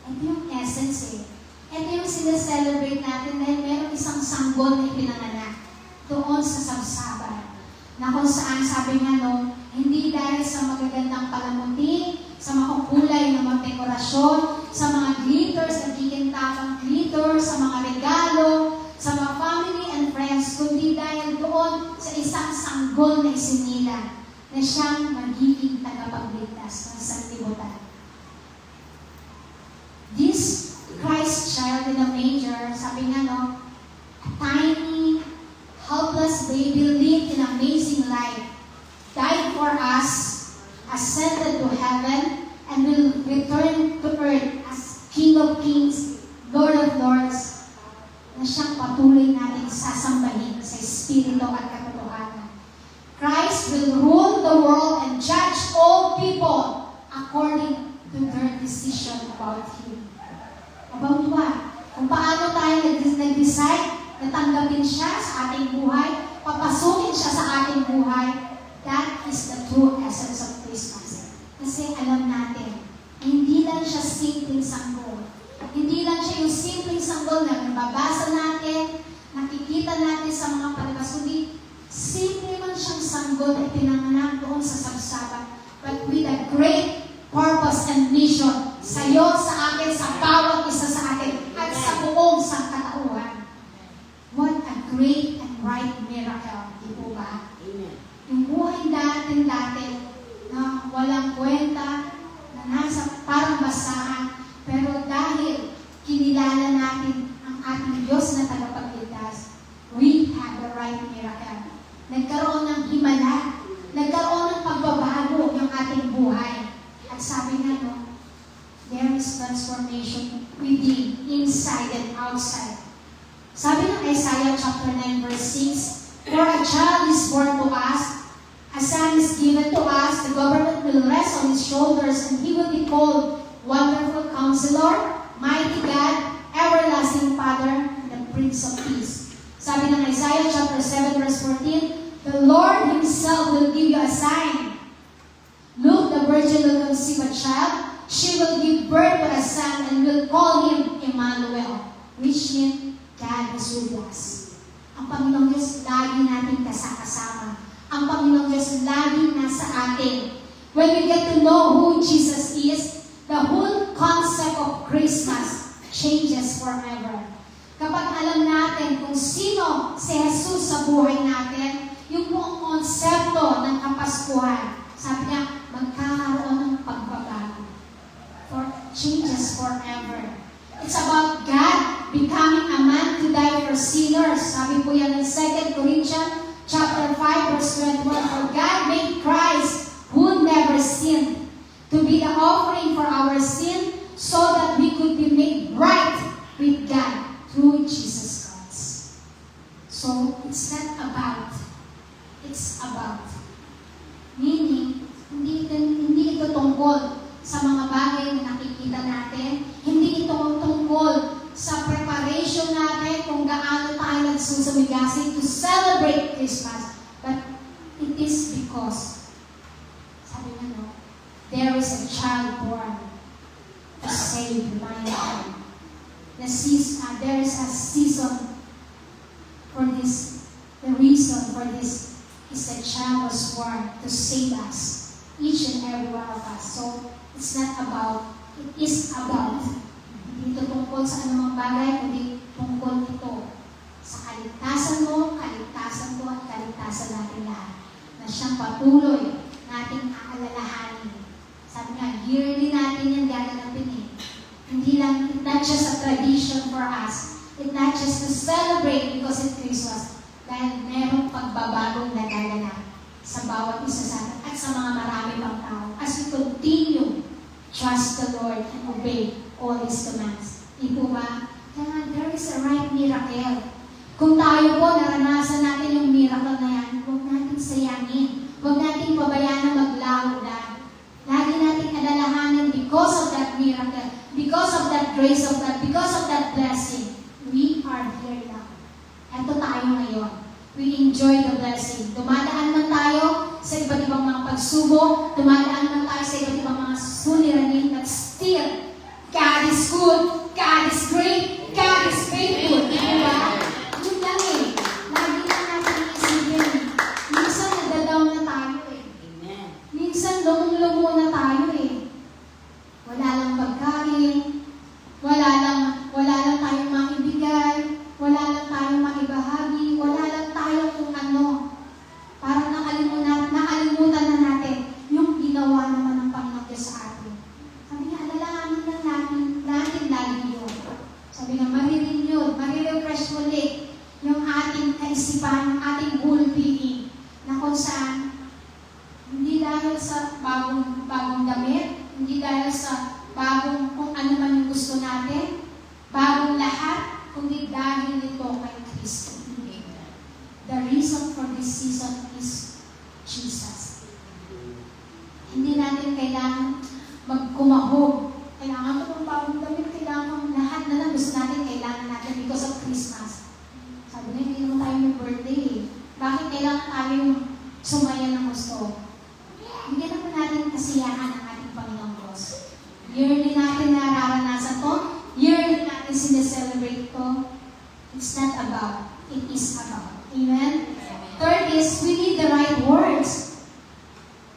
Ito yung essence eh. Ito yung sineselebrate natin dahil meron isang sanggol na ipinanganak doon sa sabsaban. Na kung saan sabi nga Hindi dahil sa magagandang palamuti, sa makukulay na mga dekorasyon, sa mga glitters, nagkikintapang glitter, sa mga regalo, sa mga family and friends, kundi dahil doon sa isang sanggol na isinila na siyang magiging tagapagligtas ng sanlibutan. This Christ child in a manger, sabi nga no, a tiny, helpless baby lived an amazing life, died for us, ascended to heaven, and will return to earth as King of Kings, Lord of Lords, na siyang patuloy natin sasambahin sa Espiritu at katotohanan. Christ will rule the world and judge all people according to their decision about Him. About what? Kung paano tayo nag-decide na tanggapin siya sa ating buhay, papasukin siya sa ating buhay, that is the true essence of Christmas. Kasi alam natin, hindi lang siya simpleng sanggol. Hindi lang siya yung simpleng sanggol na nababasa natin, nakikita natin sa mga palabas, kundi simple man siyang sanggol na pinanganak doon sa sabsaban, but with a great purpose and mission sa iyo, sa akin, sa bawat isa sa atin, at sa buong sangkatauhan. What a great and right miracle, di po ba? Amen. Yung buhay natin dati na walang kwenta, na nasa parang basahan, pero dahil kinilala natin ang ating Diyos na tagapagligtas, we have the right miracle. Nagkaroon ng himala, nagkaroon ng pagbabago ng ating buhay. At sabi nga, no, there is transformation within, inside and outside. Sabi ng Isaiah chapter 9 verse 6, for a child is born to us, a son is given to us, the government will rest on his shoulders, and he will be called Wonderful Counselor, Mighty God, Everlasting Father, and the Prince of Peace. Sabi ng Isaiah chapter 7 verse 14, the Lord Himself will give you a sign. Look, the virgin will conceive a child, she will give birth to a son, and will call him Emmanuel, which means God is with us. Ang Panginoong Diyos lagi natin kasama. Ang Panginoong Diyos lagi nasa atin. When we get to know who Jesus is, the whole concept of Christmas changes forever. Kapag alam natin kung sino si Jesus sa buhay natin, yung buong konsepto ng Kapaskuhan, sabi niya, magkakaroon ng pagbabago. For changes forever. It's about God becoming a man to die for sinners. Sabi po yan in 2 Corinthians chapter 5 verse 21, for God made Christ, who never sinned, to be the offering for our sin, so that we could be made right with God through Jesus Christ. So, it's not about. It's about. Meaning, hindi ito tungkol sa mga bagay na nakikita natin. Hindi ito tungkol sa preparation natin kung gaano tayo nagsusumigasin to celebrate Christmas. But it is because, sabi nga no, there is a child born to save mankind. There is a season for this. The reason for this is the child was born to save us, each and every one of us. So, it's not about, it is about. Hindi ito tungkol sa anumang bagay, kundi tungkol ito sa kaligtasan mo, kaligtasan ko, at kaligtasan natin lahat. Na siyang patuloy nating aalalahanin. Sabi nga, yearly natin yan gaganapin eh. Hindi lang, it's not just a tradition for us. It's not just to celebrate because it's Christmas. Dahil merong pagbabagong nagaganap sa bawat isa sa atin at sa mga marami pang tao. As we continue, trust the Lord and obey all His commands. Di po ba? Kaya there is a right miracle. Kung tayo po naranasan natin yung miracle na yan, huwag natin sayangin. Huwag natin pabayaan na maglaho lang. Lagi natin alalahanin because of that miracle, because of that grace of God, because of that blessing. We are here now. Ito tayo ngayon. We enjoy the blessing. Dumadaan man tayo sa iba't ibang mga pagsubok, dumadaan man tayo sa iba't ibang mga suliranin, but still, God is good, God is great, God is faithful. Diba? Yun lang eh. Lagi na natin isipin. Minsan nagdadaw na tayo eh. Amen. natin? Bagong lahat, kundi dahil ito kay Kristo. The reason for this season is Jesus. Hindi natin kailangan magkumahog. Kailangan ko ng bagong damit, kailangan lahat na lang gusto natin, kailangan natin because of Christmas. Sabi na, hindi naman tayo may birthday eh. Bakit kailangan tayo sumaya ng gusto? Bigyan naman natin kasiyahan ng ating Panginoong Diyos. Yearly natin nararanasan to, yearly natin sineselebrate to. It's not about, it is about. Amen? Third is, we need the right words.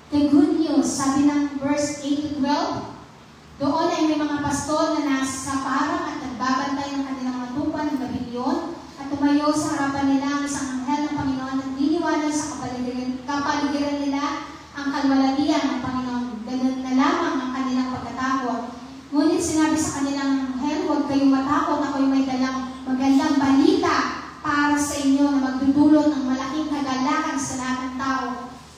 The good news, sabi ng verse 8 to 12, doon ay may mga pastol na nasa parang at nagbabantay ng kanilang mga tupa ng gabilyon at tumayo sa harapan nila ang isang anghel ng Panginoon at niniwala sa kapaligiran nila ang kalwalatian ng Panginoon. Ganun na lamang ang kanilang pagkatakot. Ngunit sinabi sa kanilang anghel, huwag kayong matakot, ako'y may dalang magandang balita para sa inyo na magdudulot ng malaking kagalakan sa lahat ng tao.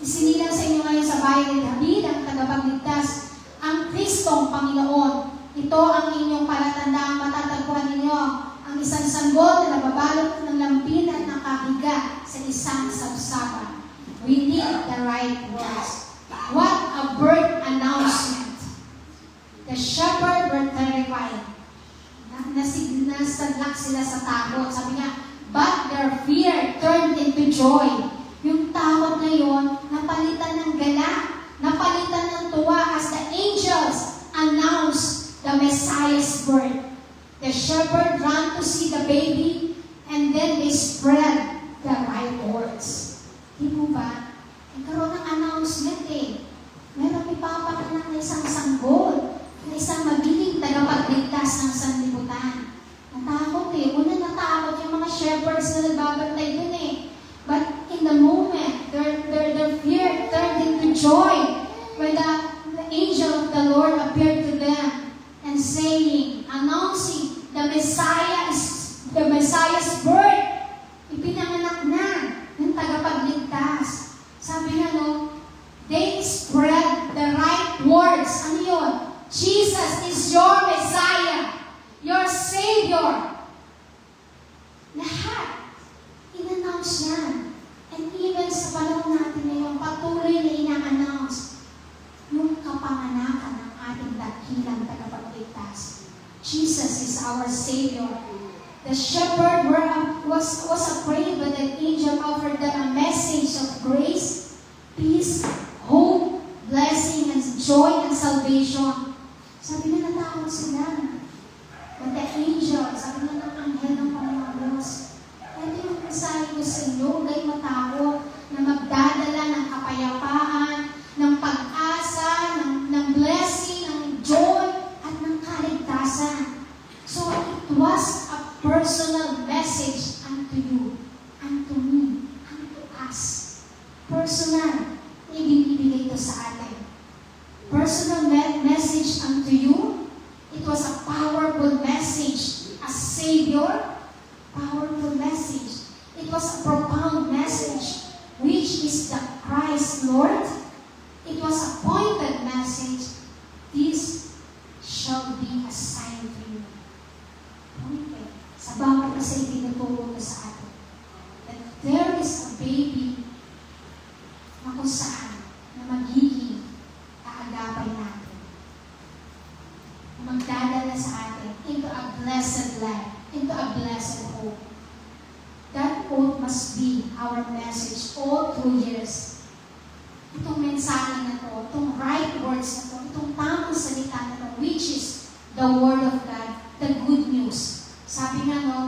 Isinilang sa inyo ngayon sa bayan ni David ang tagapagligtas, ang Kristong Panginoon. Ito ang inyong palatandaan, matatagpuan ninyo ang isang sanggol na nababalot ng lampin at nakahiga sa isang sabsaban. We need the right words. What a birth announcement. The shepherd were terrified. Nasadlak sila sa takot. Sabi niya, but their fear turned into joy. Yung takot na yon, napalitan ng gala, napalitan ng tuwa as the angels announced the Messiah's birth. The shepherd ran to see the baby and then they spread the right words. Di mo ba? Nagkaroon ng announcement eh. Meron ipapanganak na isang sanggol, na isang magiging tagapagligtas ng sanlibutan. Natakot eh. Una natakot yung mga shepherds na nagbabantay dun eh. But in the moment, their fear turned into joy when the angel of the Lord appeared to them and saying, announcing the Messiah's birth. Ipinanganak na ng tagapagligtas. Sabi nga no, they spread the right words. Ano yun? Jesus is your Messiah, your Savior. Lahat. In-announce yan. And even sa panahon natin ngayon, patuloy na ina-announce yung kapanganakan ng ating dakilang tagapagligtas. Jesus is our Savior. The shepherd was afraid when the angel offered them a message of grace, peace, hope, blessing, and joy and salvation. Sabi na natakot sila. But the angel, sabi na ng anghel ng Panginoon Diyos, ito yung mensahe ko sa inyo, huwag kayong matakot na magdadala ng kapayapaan, ng pag-asa, ng blessing, ng joy, at ng kaligtasan. So it was a personal message unto you, unto me, unto us. Personal, ibinibigay ito sa atin. Personal message unto you. It was a powerful message. A Savior, powerful message. It was a profound message, which is the Christ Lord. It was a pointed message. This shall be a sign to you. Pointed. Sa bawat kasi tinuturo ko sa atin. That there is a baby na kung saan na magiging kaagapay natin. Magdadala sa atin into a blessed life, into a blessed hope. That hope must be our message all through years. Itong mensahe na to, itong right words na to, itong tamang salita na to, which is the Word of God, the good news. Sabi nga no,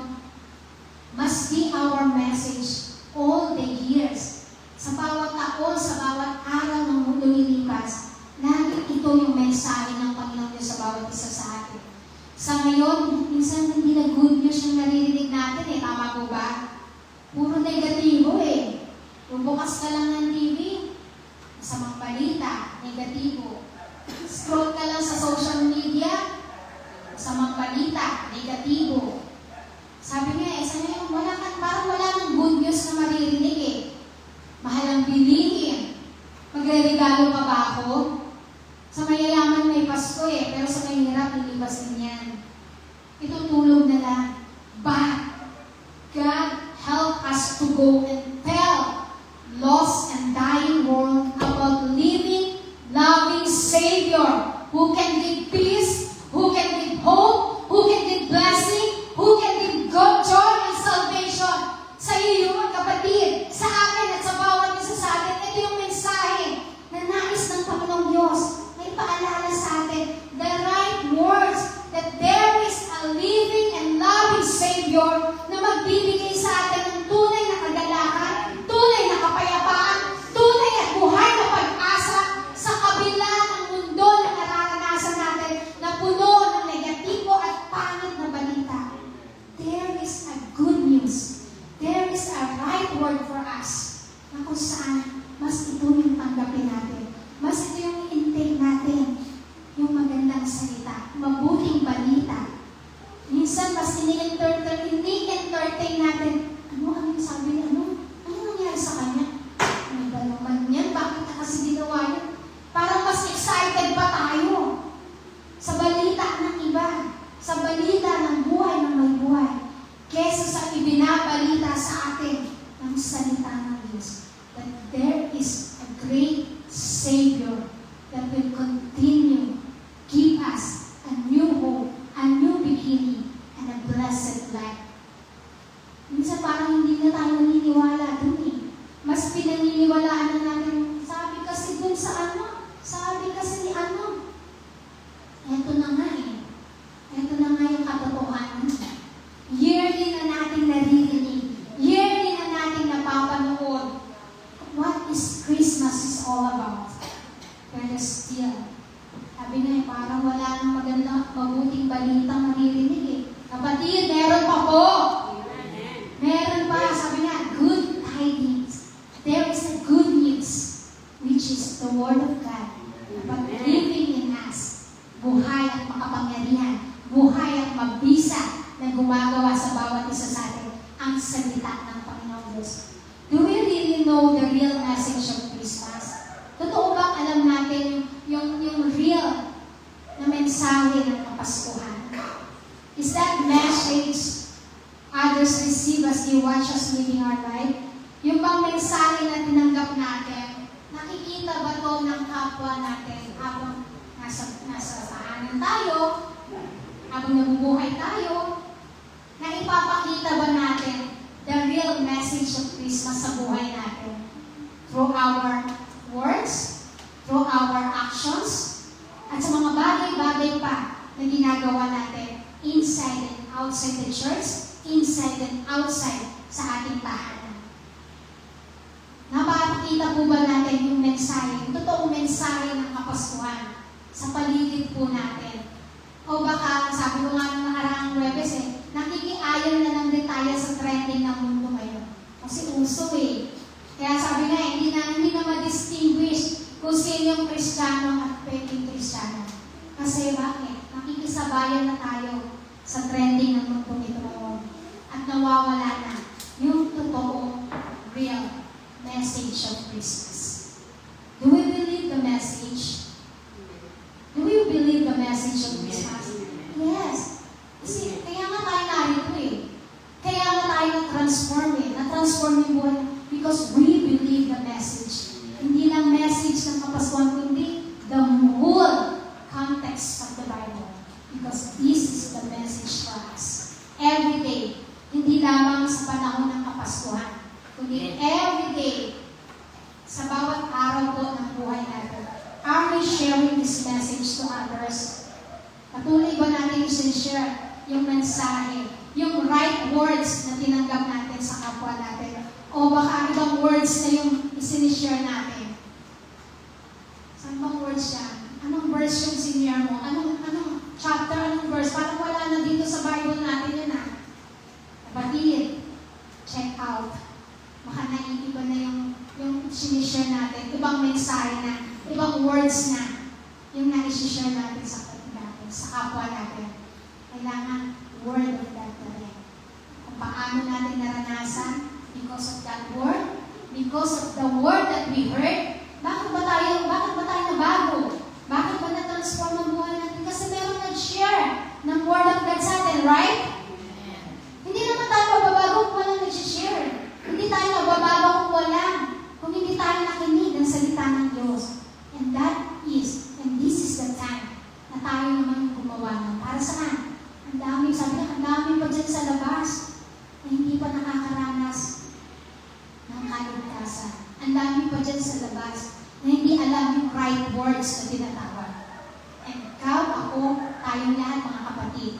must be our message all the years. Sa bawat taon, sa bawat araw ng mundo lumilipas, lagi ito yung mensahe ng Panginoon Diyos sa bawat isa sa atin. Sa ngayon, minsan hindi na good news yung naririnig natin eh. Tama po ba? Puro negatibo eh. Kung bukas ka lang ng TV, masamang balita, negatibo. Scroll ka lang sa social media, masamang balita, negatibo. Sabi nga eh, sana yung parang wala ng good news na maririnig eh. Mahal ang bilingin. Magre-regalo pa ba ako? Sa mayayaman may Pasko eh, pero sa mahirap, nilibas din yan. itutulog na lang. But God help us to go and tell lost and dying world about living, loving Savior who can give peace, who can give hope, who can give blessing, who can give God joy and salvation. Sa iyo, mga kapatid, sa akin at sa bawat isa sa atin, ito yung mensahe na nais ng Panginoong Diyos na ipaalala sa atin the right words that there is a living and loving Savior na magbibigay sa atin ng tunay na kagalakan, tunay na kapayapaan, tunay at buhay na pag-asa sa kabila ng mundo na nararanasan natin na puno ng negatibo at pangit na balita. There is a good news. There is a right word for us na kung saan mas ito yung tanggapin natin. Mas ito yung intake natin. Yung magandang salita, mabuting balita. Minsan mas ini-entertain natin. Ano yung sabi niya? Ano nangyari sa kanya? Ano ba naman yan? Bakit na kasi ginawa yun? Parang mas excited pa tayo sa balita ng iba. Sa balita ng buhay ng may buhay. Kesa sa ibinabalita sa atin ng salita ng Diyos. That there is a great Savior that will continue give us a new hope, a new beginning, and a blessed life. Minsan parang hindi na tayo naniniwala dun eh. Mas pinaniniwalaan na natin, sabi kasi dun sa ano, sabi kasi ni ano. Eto na nga eh. Eto na nga yung katotohanan. Yearly na natin naririnig. Yearly na natin napapanood. What is Christmas is all about? Pero still, sabi nga, parang wala nang maganda, mabuting balitang maririnig eh. Kapatid, meron pa po. Meron pa. Sabi nga, good tidings. There is a good news, which is the Word of God. Dapat living in us. Buhay at makapangyarihan. Buhay at mabisa na gumagawa sa bawat isa sa atin ang salita ng Panginoong Diyos. Do we really know the real message of Christmas? Totoo bang alam natin yung real na mensahe ng Kapaskuhan? Is that message others receive as they watch us living our life? Yung bang mensahe na tinanggap natin, nakikita ba ito ng kapwa natin habang nasa tahanan tayo, habang nabubuhay tayo, na ipapakita ba natin the real message of Christmas sa buhay natin? Through our words, through our actions, at sa mga bagay-bagay pa na ginagawa natin inside and outside the church, inside and outside sa ating tahanan. Napapakita po ba natin yung mensahe, yung totoong mensahe ng Kapaskuhan sa paligid po natin? O baka, sabi ko nga nung nakaraang Webes nakikiayon na lang din tayo sa trending ng mundo ngayon. Kasi uso eh. Kaya sabi nga, hindi na ma-distinguish kung sino yung Kristiyano at peking Kristiyano. Kasi bakit? Nakikisabayan na tayo sa trending ng mundo nito ngayon. At nawawala na yung totoong real message of Christmas. Do we believe the message? Do we believe the message of Christmas? Yes. Kasi kaya nga tayo narito eh. Kaya nga tayo na-transform eh. Na-transform yung buhay because we believe the message. Hindi lang message ng Kapaskuhan, kundi the whole context of the Bible. Because this is the message for us. Every day. Hindi lamang sa panahon ng Kapaskuhan. Kundi every day. Sa bawat araw po ng buhay natin. Are we sharing this message to others? Patuloy ba natin i-share yung mensahe, yung right words na tinanggap natin sa kapwa natin? O baka ibang words na yung isinishare natin? Saan bang words yan? Anong verse yung sinishare mo? Anong chapter, anong verse? Parang wala na dito sa Bible natin yun ah. Kapatid, check out. Baka naiiba na yung sinishare natin. Ibang mensahe na, ibang words na yung na-share natin sa kapatid natin, sa kapwa natin. Kailangan word of God na rin. Kung paano natin naranasan because of that word, because of the word that we heard, bakit ba tayo nabago? Bakit ba na-transform ang buhay natin? Kasi meron nag-share ng word of God sa atin. natin, right? Hindi naman tayo mababago kung walang nag-share. Hindi tayo mababago kung hindi tayo nakinig ng salita ng Diyos. And this is the time na tayo naman yung gumawa ng para saan? Ang dami, sabi na, ang dami pa dyan sa labas na hindi pa nakakaranas ng kaligtasan. Ang dami pa dyan sa labas na hindi alam yung right words na tinatawag. And ikaw, ako, tayong lahat mga kapatid,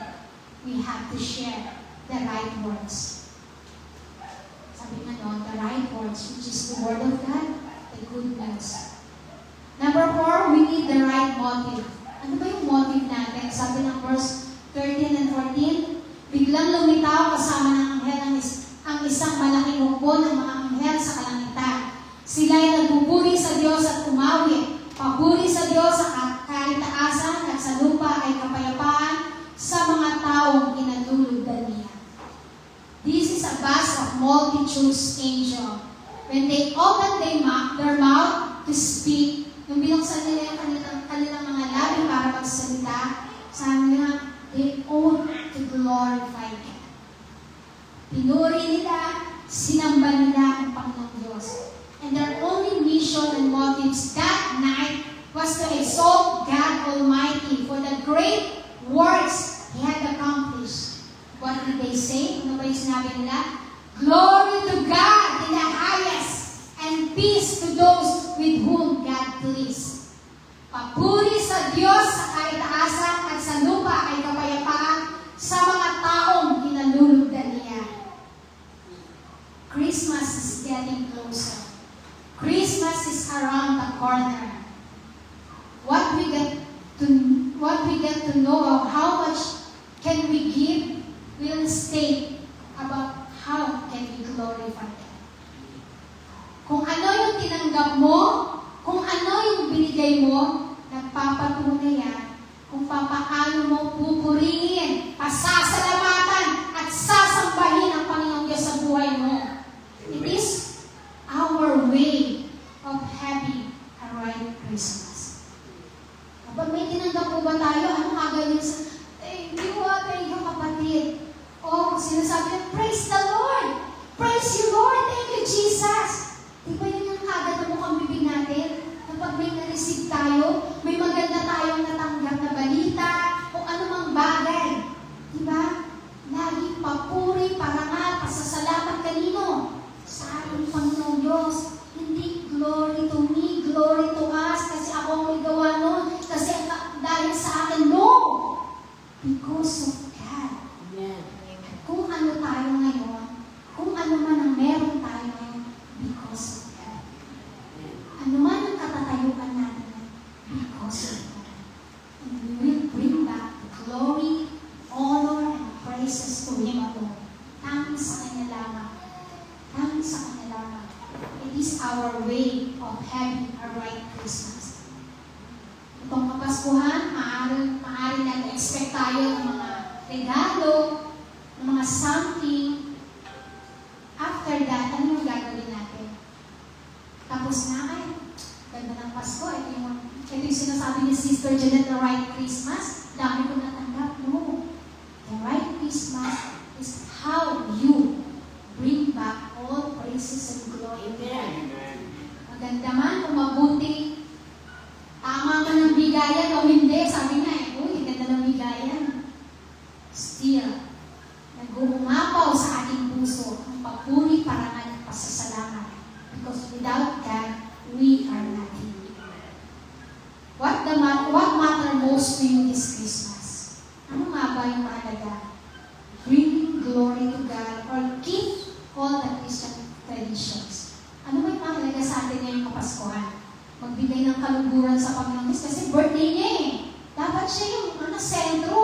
we have to share the right words. Sabi nga no, the right words, which is the Word of God, the good news. Number 4, we need the right motive. Ano ba yung motive natin? Sabi ng verse 13 and 14, biglang lumitaw kasama ng anghel ang isang malaking hukbo ng mga anghel sa kalangitan. Sila'y nagpupuri sa Diyos at umawi. Papuri sa Diyos sa kaitaasan at sa lupa ay kapayapaan sa mga taong inalulugdan niya. This is a vast of multitudes angel. When they open their mouth to speak, yung binuksan nila yung kanilang mga labi para magsalita, sabi nga, they ought to glorify God. Pinuri nila, sinamba nila ang Panginoong Diyos. And their only mission and motives that night was to exalt God Almighty for the great works He had accomplished. What did they say? Ano ba yung sinabi nila? Glory to God in the highest, and peace to those with whom God pleased. Papuri sa Diyos sa kaitaasan at sa lupa ay kapayapaan sa mga taong inalulugdan niya. Christmas is getting closer. Christmas is around the corner. What we get to know of how much can we give will state about how can we glorify God. Kung ano yung tinanggap mo, kung ano yung binigay mo, nagpapatunay yan kung papaano mo pupurihin, pasasalamatan at sasambahin ang Panginoong Diyos sa buhay mo. It is our way of having a right Christmas. Kapag may tinanggap po ba tayo, ano kagawin sa thank you kapatid. Oh, sinasabi niya, praise the Lord! Praise you, Lord! Thank you, Jesus! Di ba yun yung kagad na mukhang bibig natin? Kapag may na-receive tayo, may maganda tayong natanggap na balita, o anumang bagay. Di ba? Lagi papuri, parangal, pasasalamat kanino? Sa ating Panginoong Diyos. Hindi glory to me, glory to us, kasi ako ang may gawa nun, kasi dahil sa akin, no! Because of God. Amen. Kung ano tayo ngayon, kung ano man ang meron tayo ngayon, because of God. Ano man ang katatayuan natin, because of God. And we will bring back glory, honor, and praises to Him alone. Tanging sa Kanya lamang. Tanging sa Kanya lamang. It is our way of having a right Christmas. Itong Kapaskuhan, maaari na-expect tayo ng mga regalo, ng mga something. After that, ano yung gagawin natin? Tapos na, ay, ganda ng Pasko. Ito yung sinasabi ni Sister Janet, the right Christmas. Dami ko natanggap. No. The right Christmas is how you bring back all praises and glory. Amen. Maganda man kung mabuti, tama man ang bigayan o hindi. Sabi nga uy, ganda ng bigayan. Still, nag-uumapaw sa ating puso ang papuri, parangal at pasasalamat. Because without God, we are nothing. What matter most to you this Christmas? Ano nga ba yung mahalaga? Bringing glory to God or keep all the Christian traditions. Ano ba yung mahalaga sa atin ngayong Kapaskuhan? Magbigay ng kaluguran sa Panginoon Diyos kasi birthday niya eh. Dapat siya yung sentro.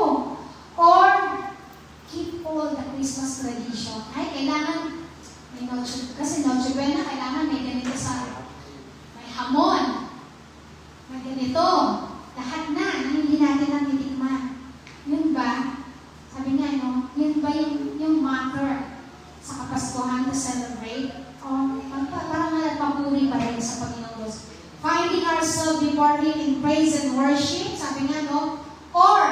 Or keep all the Christmas tradition. Ay, kailangan may Noche Buena, kailangan may ganito may hamon. May ganito. Lahat na hindi natin natitikman. Yun ba? Sabi nga, no? Yun ba yung matter sa Kapaskuhan to celebrate? O parang nagpapuri pa rin sa Panginoon Diyos. Finding ourselves before Him in praise and worship, sabi nga, no? Or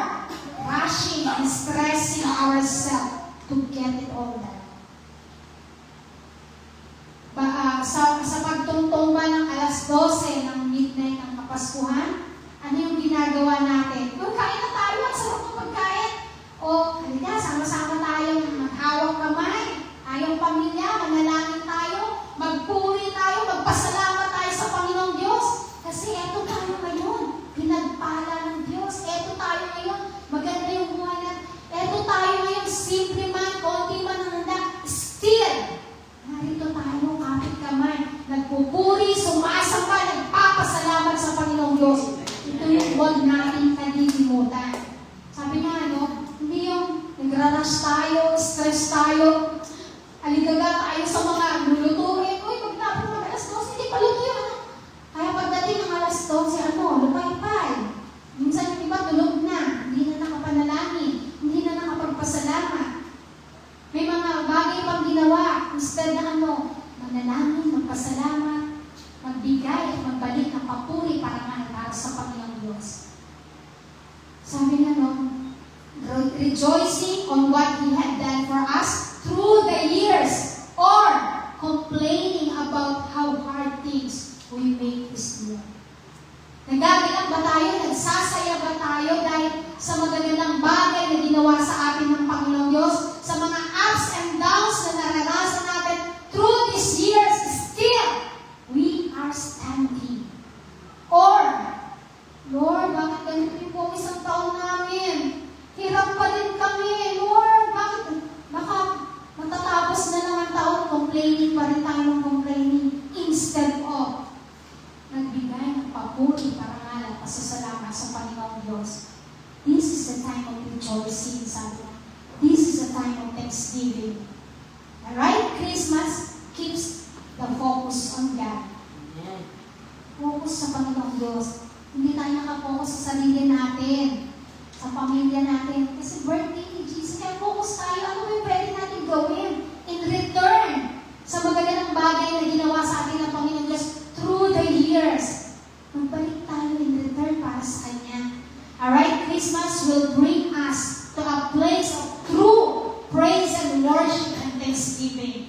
rushing and stressing our ourselves to get it all done. Sa pagtungtong ba ng alas 12 ng midnight ng Kapaskuhan, ano yung ginagawa natin? Kung kain na tayo, ang sarap ng pagkain. O, halika, sama-sama tayong maghawak kamay, tayong pamilya, manalangin tayo, magpuri tayo, magpasalamat tayo sa Panginoong Diyos. Kasi eto tayo ngayon, pinagpala ng Diyos. Eto tayo ngayon, maganda yung buhay natin. Eto tayo ngayon, simple man, konti man ang handa, still, narito tayo, kapit kamay, nagpupuri, sumasamba, nagpapasalamat sa Panginoong Diyos. Ito yung huwag natin kalilimutan. Sabi nga, hindi yung nagrarush tayo, stress tayo, aligaga tayo sa mga lulutuin. Uy, pagtapos ng alas 12, hindi pa luto yun. Kaya pagdating ng alas 12, lupay-pay. Minsan yung iba tulog na, hindi na nakapanalangin, hindi na nakapagpasalamat. May mga bagay pang ginawa, instead na manalangin, magpasalamat, magbigay at magbalik ng papuri para sa Panginoong Diyos. Sabi nga rejoicing on what He had done for us through the years, or complaining about how hard things we make this year. Nagagalak ba tayo? Nagsasaya ba tayo dahil sa magagandang bagay na ginawa sa atin ng Panginoong Diyos? Sa mga ups and downs na naranasan natin through these years, still, we are standing. Or, Lord, bakit ganito yung po isang taon namin? Hirap pa din kami. Lord, baka matatapos na lang ang taon, complaining pa rin tayo ng complaining. Instead of nagbigay ng papuri para nga pasasalamat sa Panginoong Diyos. This is the time of rejoicing, sabi niya. This is the time of thanksgiving. Alright? Christmas keeps the focus on God. Focus sa Panginoong Diyos. Hindi tayo nakapokus sa sarili natin, sa pamilya natin. Kasi birthday ni Jesus, kaya focus tayo. Ano ba yung pwede natin gawin? In return, sa magagandang bagay na ginawa sa atin ng Panginoong Diyos through the years. Magbalik tayo in return para sa Kanya. Alright? Christmas will bring us to a place of true praise and worship and thanksgiving.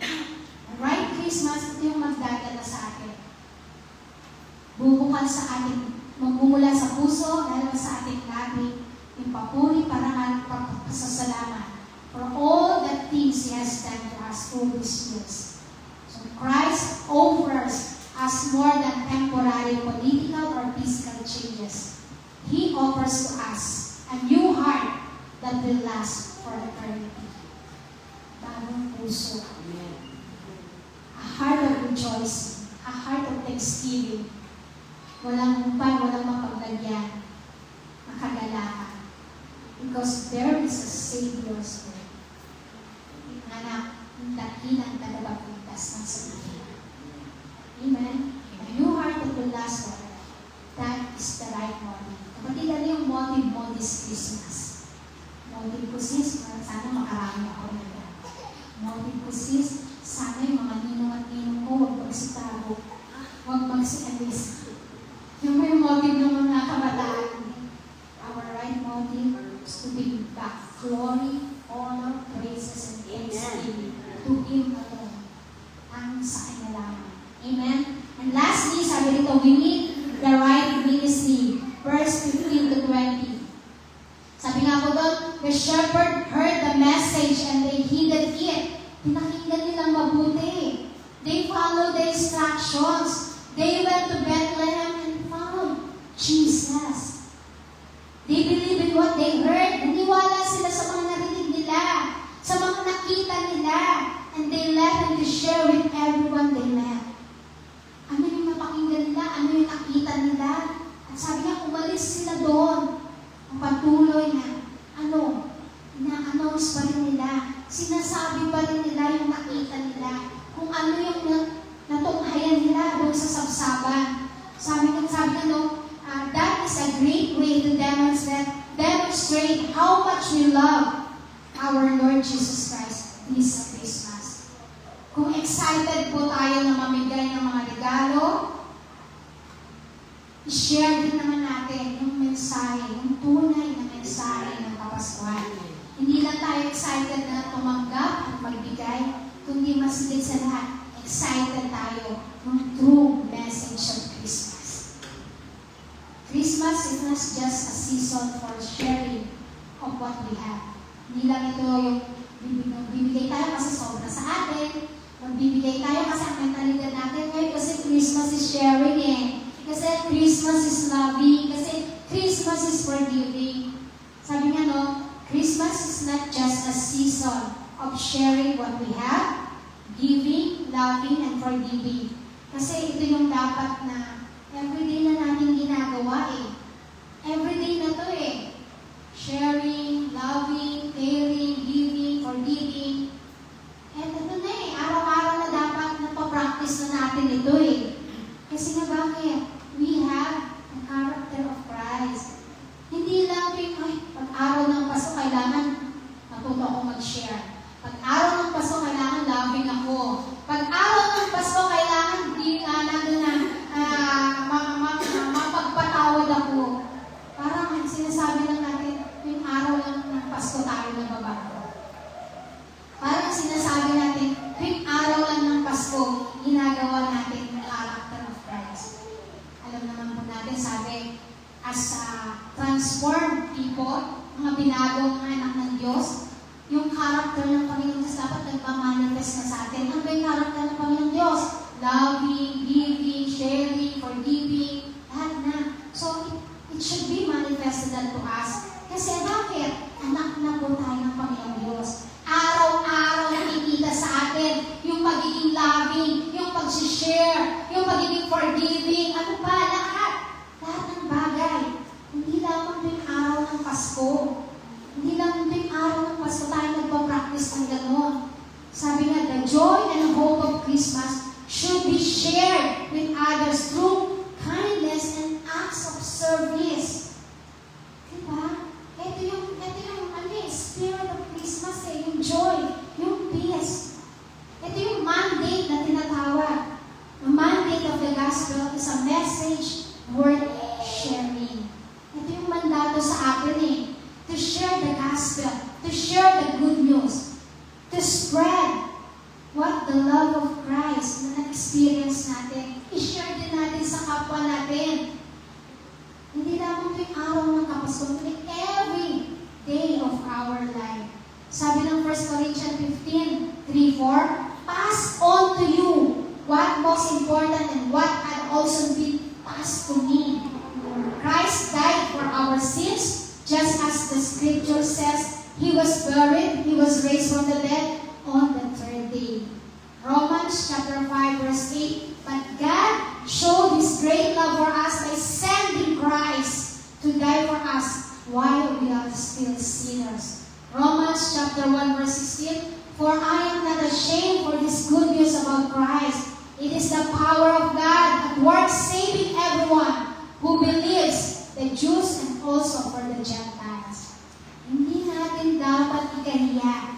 Alright? Christmas, ito yung magdadala sa atin. Bubukal sa atin, magmumula sa puso, lalo sa ating labi, yung papuri para nga pasasalamat for all the things He has done for us through these years. So Christ offers us more than temporary political or physical changes. He offers to us a new heart that will last for eternity. Bagong puso. A heart of rejoicing. A heart of thanksgiving. Walang upan, walang mapaglagyan. Makagalakan. Because there is a Savior's word. Anak, ang dakilang tagapagligtas ng sanlibutan. Amen? A new heart that will last forever. That is the right motive. Kapatid, ano yung motive mo this Christmas? Motive ko sis, sana makarami ako na yan. Motive ko sis, sana yung mga ninong at ninong ko, huwag magsitago. Huwag magsialis. Yung may motive ng mga kabataan. Our right motive is to give back glory, honor, praises, and thanksgiving to Him alone. Ang sa Kanya lamang. Amen? And lastly, sabi dito, we need the right ministry. Verse 15 to 20. Sabi nga po doon, the shepherd heard the message and they heeded it. Pinakinggan nilang mabuti. They followed the instructions. They went to Bethlehem and found Jesus. They believed in what they heard. Naniwala sila sa mga narinig nila, sa mga nakita nila, and they left them to share with everyone they met. Ano yung napakinggan nila? Ano yung nakita nila? At sabi nga, umalis sila doon. Ang patuloy na, ina-announce pa rin nila. Sinasabi pa rin nila yung nakita nila. Kung ano yung natunghayan nila doon sa sabsaban. Sabi nga, that is a great way to demonstrate how much we love our Lord Jesus Christ this Christmas. Kung excited po tayo na mamigay ng mga regalo, i-share din naman natin yung mensahe, yung tunay na mensahe ng Kapaskuhan. Hindi lang tayo tayo excited na tumanggap at magbigay, kundi mas higit sa lahat, excited tayo ng true message of Christmas. Christmas is not just a season for sharing of what we have. Hindi lang ito yung bibigay tayo kasi sobra sa atin, magbibigay tayo kasi ang mentalidad natin, kasi Christmas is sharing eh. Kasi Christmas is loving, kasi Christmas is forgiving. Sabi nga no, Christmas is not just a season of sharing what we have, giving, loving, and forgiving. Kasi ito yung dapat na everyday na natin ginagawa eh. Everyday na to eh. Sharing, loving, caring, giving, forgiving. And ito na eh, araw-araw na dapat napapractice na natin ito eh. Kasi nga bakit? We have the character of Christ. Hindi lang yung, pag-araw ng Pasko, kailangan matuto ako mag-share. Pag-araw ng Pasko, kailangan loving ako. Pag-araw ng Pasko, kailangan nandun na mapagpatawad ako. Parang sinasabi lang natin, yung araw lang ng Pasko tayo nababago. Parang sinasabi natin, yung araw lang ng Pasko, ginagawa natin yung character of Christ. Alam naman po natin, sabi, as transformed people, mga binagong anak ng Diyos, yung character ng Panginoon Diyos dapat nagpamanifest na sa atin. Ano ba yung character ng Panginoon Diyos? Loving, giving, sharing, forgiving, lahat na. So, it should be manifested unto us. Kasi bakit? Anak na po tayo ng Panginoon Diyos. Araw-araw nakikita sa atin yung pagiging loving, yung pag-share, yung pagiging forgiving, ano pa, lahat. Lahat ng bagay. Hindi lamang ito yung araw ng Pasko. Hindi lamang ito yung araw ng Pasko tayo nagpa-practice ng gano'n. Sabi nga, the joy and the hope of Christmas should be shared with others through kindness and acts of service. Diba? Ito yung spirit of Christmas eh, yung joy, yung peace. Ito yung mandate na tinatawag. The mandate of the gospel is a message worth sharing. Ito yung mandato sa atin eh. To share the gospel, to share the good news, to spread what the love of Christ na na-experience natin. I-share din natin sa kapwa natin. Hindi lamang ito yung araw ng Kapasko, kundi every day of our life. Sabi ng 1 Corinthians 15:3-4, pass on to you what most important and what had also been passed to me. Christ died for our sins, just as the scripture says, He was buried, He was raised from the dead on the third day. Romans chapter 5 verse 8, but God showed His great love for us by sending Christ to die for us while we are still sinners. Romans chapter 1 verse 16, for I am not ashamed for this good news about Christ. It is the power of God at work saving everyone who believes, the Jews and also for the Gentiles. Hindi natin dapat ikahiya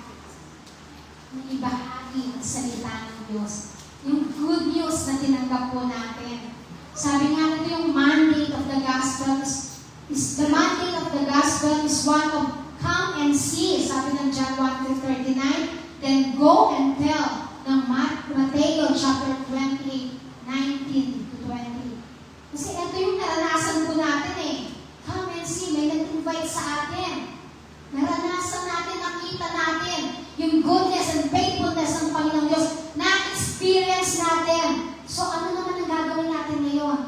na ibahagi ang salita ng Diyos. Yung good news na tinanggap po natin. Sabi nga natin yung mandate of the gospel is the mandate of the gospel is one of come and see. Sabi ng John 1:39, then go and tell ng Mateo chapter 28:19-20. Kasi ito yung naranasan po natin eh. Come and see, may nag-invite sa atin. Naranasan natin, nakita natin yung goodness and faithfulness ng Panginoong Diyos. Na-experience natin. So ano naman ang gagawin natin ngayon?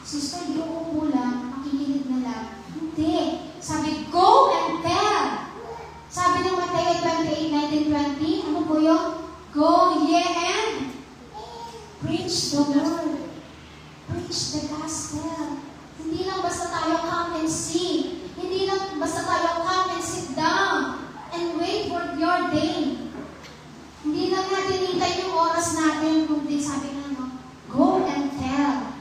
Sister, di uupo lang, makikinig na lang. Hindi. Sabi, go and tell. Sabi ng Mateo 28:19-20, ano po yun? Go ye and preach the word. Preach the gospel. Hindi lang basta tayo come and see. Hindi lang basta tayo come and sit down and wait for your day. Hindi lang natin hintay yung oras natin, kundi sabi nga, no, go and tell.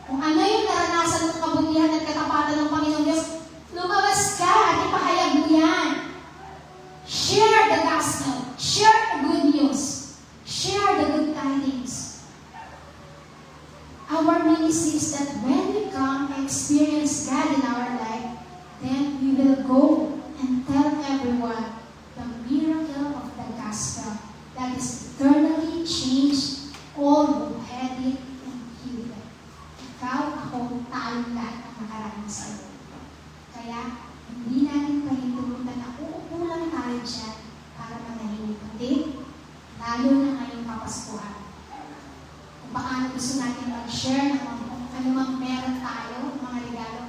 Kung ano yung naranasan ng kabutihan at katapatan ng Panginoon Diyos, lumabas ka at ipahayag mo yan. Share the gospel. Share the good news. Share the good tidings. Our ministry is that when we come and experience God in our life, then we will go and tell everyone the anumang meron tayo, mga regalo,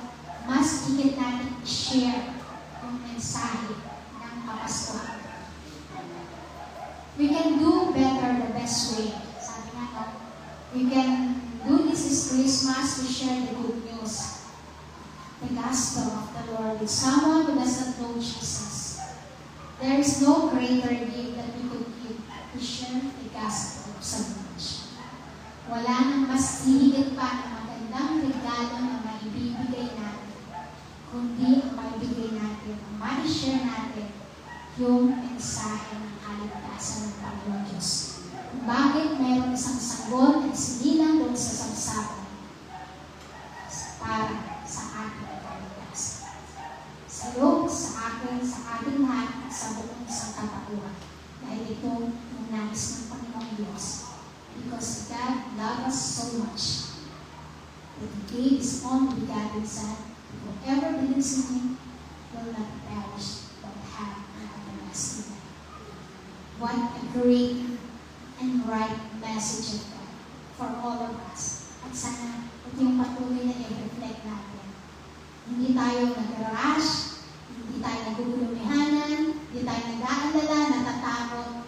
mas higit natin i-share yung mensahe ng Kapaskuhan. We can do better the best way. Sabi nga, no? We can do this Christmas, we share the good news. The gospel of the Lord with someone who does not know Jesus. There is no greater gift that we could give to share the gospel of salvation. Wala nang mas hihigit pa na magandang regalo na maibibigay natin, kundi ang maibigay natin, ang ma-share natin, yung mensahe ng kaligtasan ng Panginoon Diyos. Bakit mayroong isang sanggol na isinilang doon sa samsapan para sa ating kaligtasan. Sa iyo, sa akin, sa ating lahat, at sa buong isang katauhan. Dahil ito ang nais ng Panginoong Diyos. Because God loved us so much that He gave His only begotten Son, whoever believes in Him will not perish but have an everlasting life. What a great and right message of God for all of us. At sana ito yung patuloy na i-reflect natin. Hindi tayo nag-rush, hindi tayo nagugulumihanan, hindi tayo nag-aalala, natatakot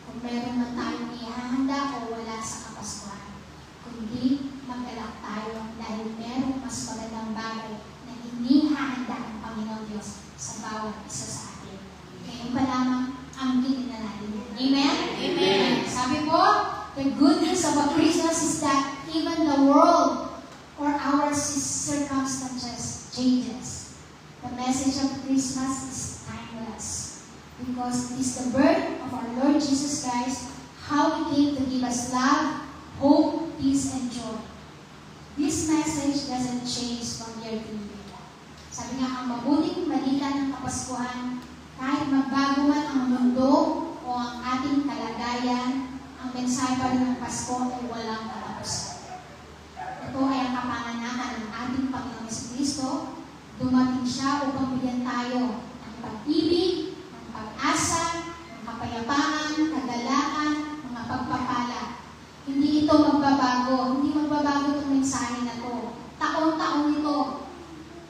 kung meron man tayong ihahanda o wala sa Kapaskuhan. Kundi mag-alak tayo dahil merong mas magandang bagay na inihahanda ng Panginoon Diyos sa bawat isa sa atin. Ngayon pa lamang ang na natin yan. Amen? Amen. Sabi po, the good news of a Christmas is that even the world or our circumstances changes. The message of Christmas is timeless because it is the birth of our Lord Jesus Christ, how He came to give us love, hope, peace, and joy. This message doesn't change from year to year. Sabi nga, ang mabuting balita ng Kapaskuhan, kahit magbago man ang mundo o ang ating kalagayan, ang mensahe pa rin ng Pasko ay walang katapusan. Ito ay ang kapanganakan ng ating Panginoong Jesucristo. Dumating siya upang bigyan tayo ng pag-ibig, ng pag-asa, ng kapayapaan, kagalakan, mga pagpapala. Hindi ito magbabago. Hindi magbabago itong mensahe na ito. Taon-taon ito.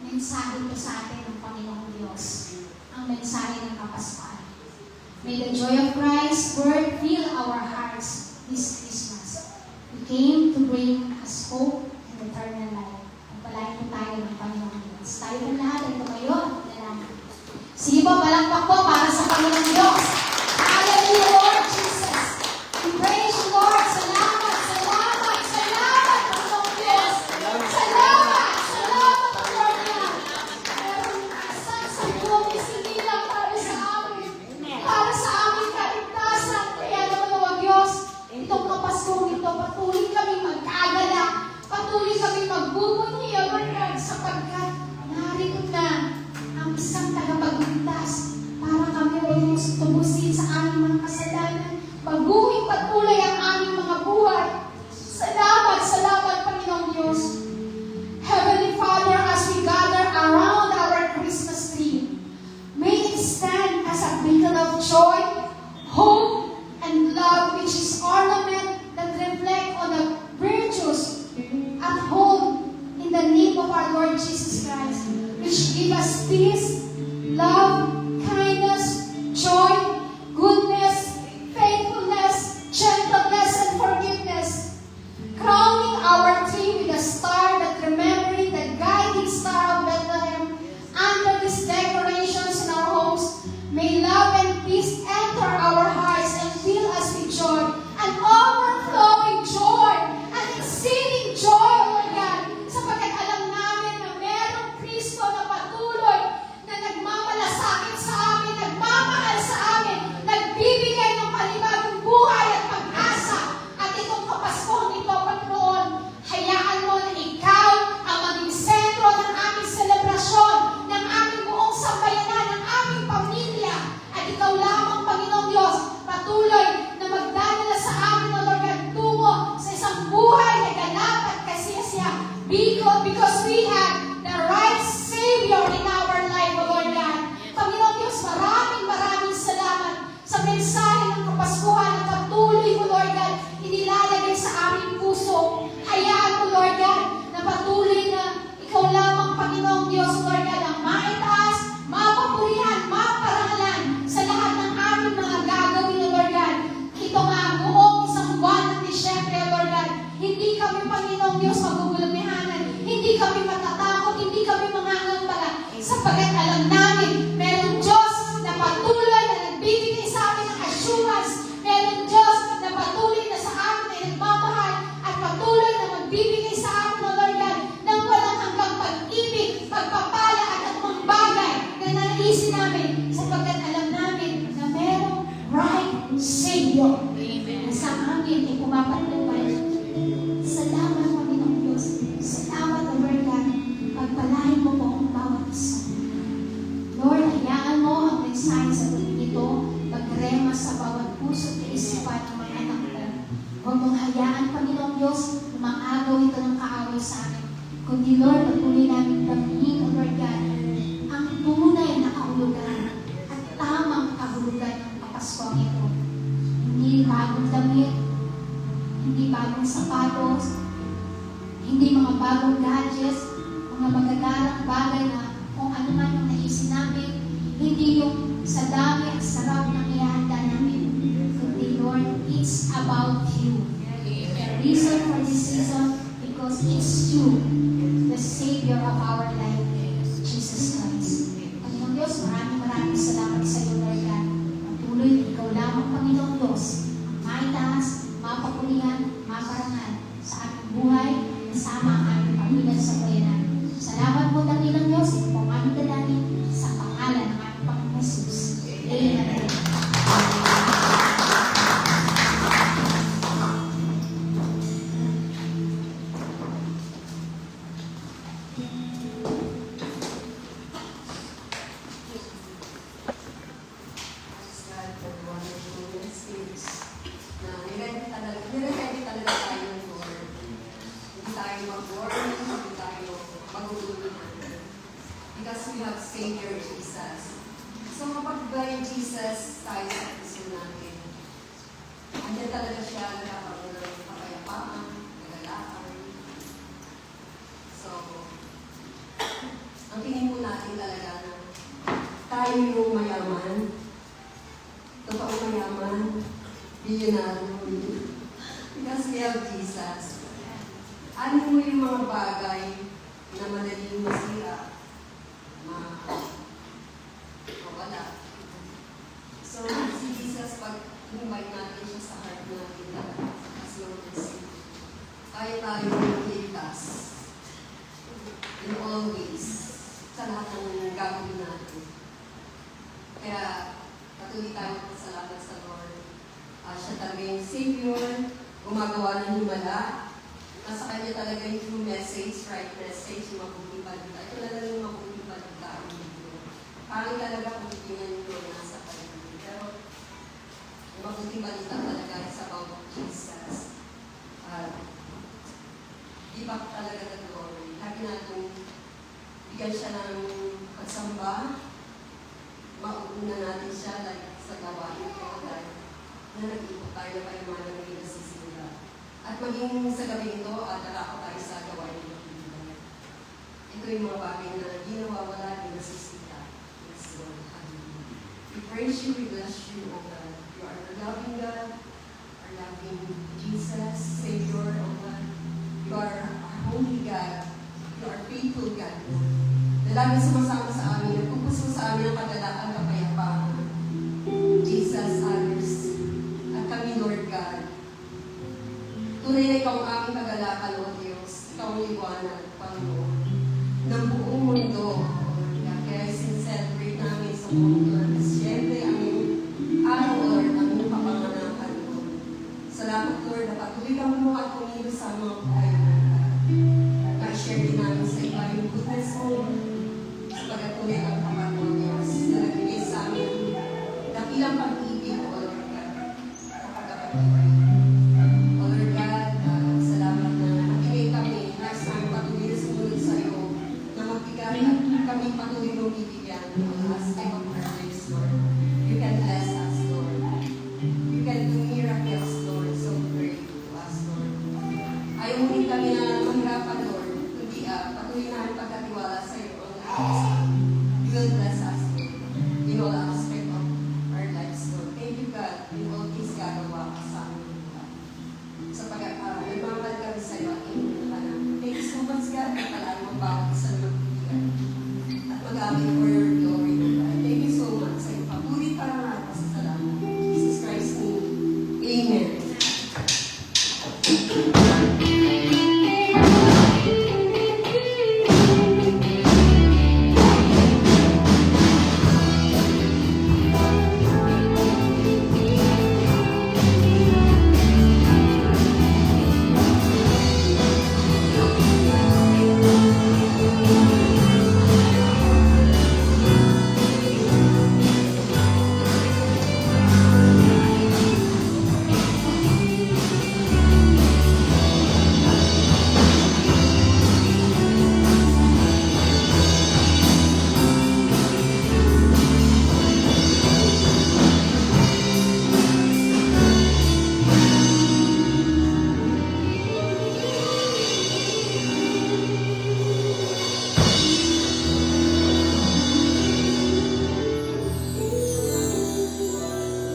Mensahe ito sa atin ng Panginoong Diyos. Ang mensahe ng Kapaskuhan. May the joy of Christ's word fill our hearts this Christmas. He came to bring us hope and eternal life. Pagpalain po tayo ng Panginoong Diyos. Tayo ng lahat ay tumayo at dalangin. Sige po, palakpak po para sa Panginoong Diyos. Hallelujah, Lord Jesus. We praise you, Lord. Salamat, salamat, salamat, Panginoong Diyos. Salamat, salamat, Lord God. Meron isang sanggol isinilang para sa amin. Para sa aming kaligtasan. Kaya naman, O Diyos, itong Kapaskong ito, patuloy kami magkagala. Patuloy kami magbubunyi, O Lord God, sapagkat narito na ang isang tagapagligtas para kami, O Diyos, tubusin sa aming mga kasalanan. Baguhin patuloy ang aming mga buhay. Salamat, salamat, Panginoong Diyos. Heavenly Father, as we gather around our Christmas tree, may it stand as a beacon of joy, hope, and love, which is ornament that reflect on the virtues at home in the name of our Lord Jesus Christ, which give us peace, love, kindness, joy, goodness, faithfulness, gentleness, and forgiveness. Crowning our tree with a star that remembering the guiding star of Bethlehem under these decorations in our homes, may love and peace enter our hearts and fill us with joy, an overflowing joy, an exceeding joy, Lord God, sapagkat alam namin na merong Kristo na patuloy na nagmamalasakit sa amin, nagmamahal sa amin, nagbibigay ng panibagong buhay at pag-asa. At itong Kapaskuhan ito, Panginoon, hayaan mo na ikaw ang maging sentro ng aming selebrasyon, ng aming buong sambayanan, ng aming pamilya. At ikaw lamang, Panginoong Diyos, patuloy na magdadala sa amin, O Lord God, tungo sa isang buhay na ganap at kasiyasiya. Because we have the right Savior in our life, O Lord God. Panginoong Diyos, maraming salamat sa mensahe ng Kapaskuhan na patuloy mo, Lord God, inilalagay sa aming puso. Hayaan mo, Lord God, na Savior. Sa amin ay pumapatnubay. Salamat, Panginoong Diyos. Salamat, O Lord God. Pagpalain mo po ang bawat isa. Lord, hayaan mo ang mensahe sa gabi ito magrema sa bawat puso at isipan ng mga anak mo. Huwag mong hayaan, Panginoong Diyos, umangagaw ito ng kaaway sa amin. Kundi, Lord, patuloy namin damhin, O Lord God, ang tunay na kahulugan at tamang kahulugan ng Papaskong ito. Hindi bagong damit, hindi bagong sapatos, hindi mga bagong gadgets, mga magagarang bagay na kung ano man yung naisin namin, hindi yung sa dami at sarap ng ihanda namin. Kundi, Lord, it's about you. The reason for this season, because it's you, the Savior of our life, Jesus Christ. Panginoong Diyos, maraming salamat sa iyo, Lord God. Patuloy, ikaw lamang, Panginoong Diyos, maitaas, mapapulihan, maparangal sa aming buhay, kasama ang aming pamilya sa bayanan. Salamat po, dakilang Diyos, ito po ang aming dalangin sa pangalan ng aming Panginoong Jesus. Amen. Praise God for the wonderful message na niready talaga tayo, Lord. Hindi tayo mag-worry, hindi tayo mag-uulunan. Because we have Savior Jesus. So mapag-by Jesus tayo sa puso natin. Andiyan talaga siya, nagkakaroon ng kapayapaan, nagalakan. So, ang tingin po natin talaga na tayo yung mayaman, totoong mayaman, billionaire, because we have Jesus. Ano mo yung mga bagay na madaling masira, mawala. So, si Jesus, pag invite natin siya sa heart natin, as long as kaya tayo magligtas in all ways sa lahat ng gagawin natin. Kaya, patuloy tayo salamat sa Lord. Siya talaga yung Savior, gumagawa ng himala. Nasa Kanya talaga yung true message, right message, yung mabuting balita. Ito na lang yung mabuting balita ang video. Parang talaga kung titingnan nyo nasa Kanya. Pero, yung mabuting balita talaga is about Jesus. Give up talaga the glory. Lagi natin bigyan siya ng pagsamba. Mauna natin siya like sa gawain ko dahil na nag-ikot tayo na kayo mga naging nasisimula. At maging sa gabi ito, darako tayo sa gawain ng Pilipinas. Ito yung mga bagay na di nawawala, di nasisita. Yes, Lord. Hallelujah. We praise you, we bless you, O God. You are the loving God, our loving Jesus, Savior, O God. You are our holy God. You are faithful God, Lord. Na lagi sumasama sa amin, nagpupuso sa amin ang kagalaan, kapayapaan. Jesus, others, at kami, Lord God. Tunay na ikaw ang aming kagalakan, O Diyos. Ikaw ang liwanag, Panginoon, ng buong mundo, Lord God. Kaya sincelebrate namin sa mundo. Siyempre, ang iyong araw, Lord, ang iyong kapanganakan, Lord. Salamat, Lord, na patuloy kang mo at kumilos sa mga buhay natin. Na-share din namin sa iba yung goodness mo, sa pagkatuloy ang kapatid, Diyos, na nagbigay sa amin dakilang pag-ibig, O Lord God, kapag kapatid. O Lord God, salamat na nagbigay kami, nais namin patuloy na sumunod sa iyo, na magbigay at kami patuloy mong bibigyan on the aspect of our lives, Lord. You can bless us, Lord. You can do miracles, Lord. So pray to us, Lord. Ayaw mo rin kami na mahirapan, Lord. Kundi patuloy namin pagkatiwala sa iyo on the aspect. You will bless us, Lord, in all aspect of our lives, Lord.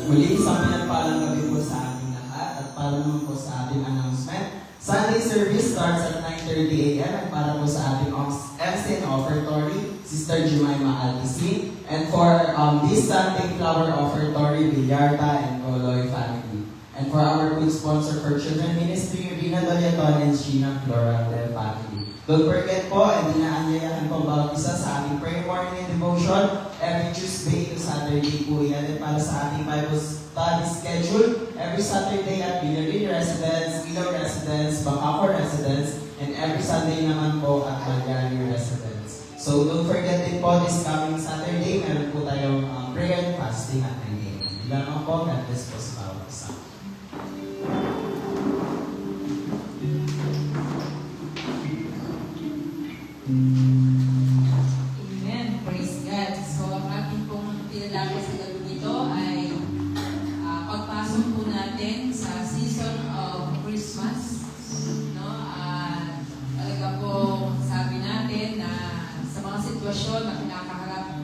Muli, isang pinagpalang gabi po sa ating lahat at para naman po sa ating announcement. Sunday service starts at 9:30 a.m. and para po sa ating MC and offertory, Sister Jemima Alpisi. And for this Sunday flower offertory, Villarta and Coloy family. And for our good sponsor for children ministry, Rina Doliaton and Sheena Floral del family. Don't forget po, hindi na anyayahan po bawat isa sa ating prayer morning and devotion every Tuesday to Saturday po yan. And para sa ating Bible study schedule, every Saturday at Villarin Residence, Ilaw Residence, Bacaco Residence, and every Sunday naman po at Malgani Residence. So don't forget din po, this coming Saturday, meron po tayong prayer and fasting at 9 a.m. Lamang po, God bless po sa bawat isa. Amen. Praise God. So, ang ating pong tinalakay sa gabi nito ay pagpasok po natin sa season of Christmas. No? Talaga po sabi natin na sa mga sitwasyon na kinakaharap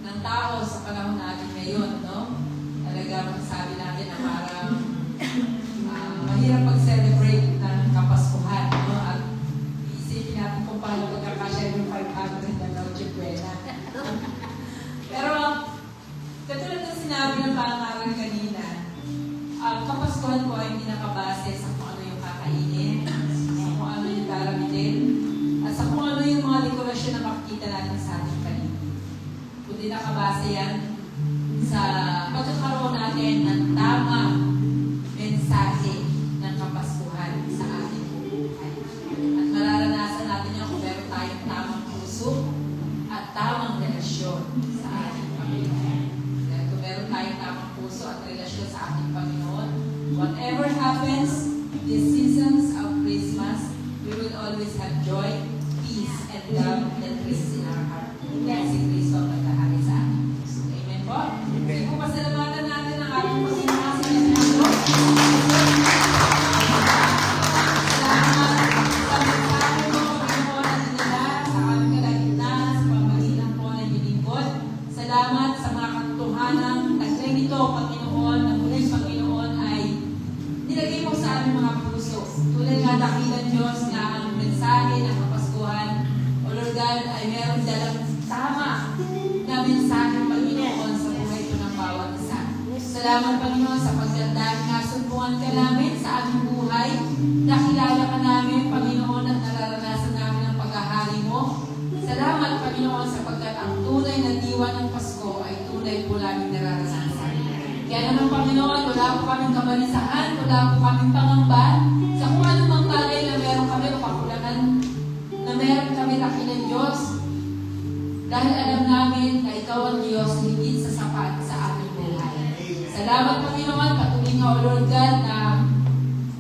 ng tao sa panahon natin ngayon, no? Talaga masasabi natin na parang mahirap mag-celebrate ng Kapaskuhan, no? At isipin natin kung paano magkakasya yung 500 na Noche Buena. Pero, katulad ng sinabi ng pangaral kanina, ang Kapaskuhan po ay hindi nakabase sa kung ano yung kakainin, sa kung ano yung daramitin, at sa kung ano yung mga dekorasyon na makikita natin sa ating paligid. Kundi nakabase yan sa pagkakaroon natin ng tamang mensahe ng Kapaskuhan sa ating buhay. At mararanasan natin yan kung meron tayong tamang puso at tamang relasyon sa ating Panginoon. Dahil kung meron tayong tamang puso at relasyon sa ating Panginoon, whatever happens, these seasons of Christmas, we will always have joy, peace, and love that rests in our heart. Dahil si Kristo ang nagkahari sa ating puso. Amen po? Sige po, pasalamatan natin ang ating Panginoon sa Panginoon. Salamat sa mensahe mo, Panginoon, na dinala sa aming kalagitnaan, sa pamagitan po ng lingkod. Salamat sa mga katotohanang taglay nito, Panginoon, na muli, Panginoon, ay nilagay mo sa aming mga puso. Tulad nga dakilan, Diyos, na ang mensahe ng Kapaskuhan, o Lord God, ay meron dalang tama na mensahe, Panginoon, sa buhay ko ng bawat isa. Salamat, Panginoon, sa pagdandaan nga sumpungan ka namin sa aming buhay. Nakilala ka namin, Panginoon, at nararanasan namin ang paghahari mo. Salamat, Panginoon, sapagkat ang tunay na diwa ng Pasko ay tunay po namin nararanasan. Kaya naman, Panginoon, wala po kaming kabalisahan, wala po kaming pangamba, sa kung anumang bagay na meron kami o kakulangan, na meron kami dakilang Diyos, dahil alam namin na Ikaw ang Diyos, higit sa sapat sa aming buhay. Salamat, Panginoon, patuloy nga, O Lord God, na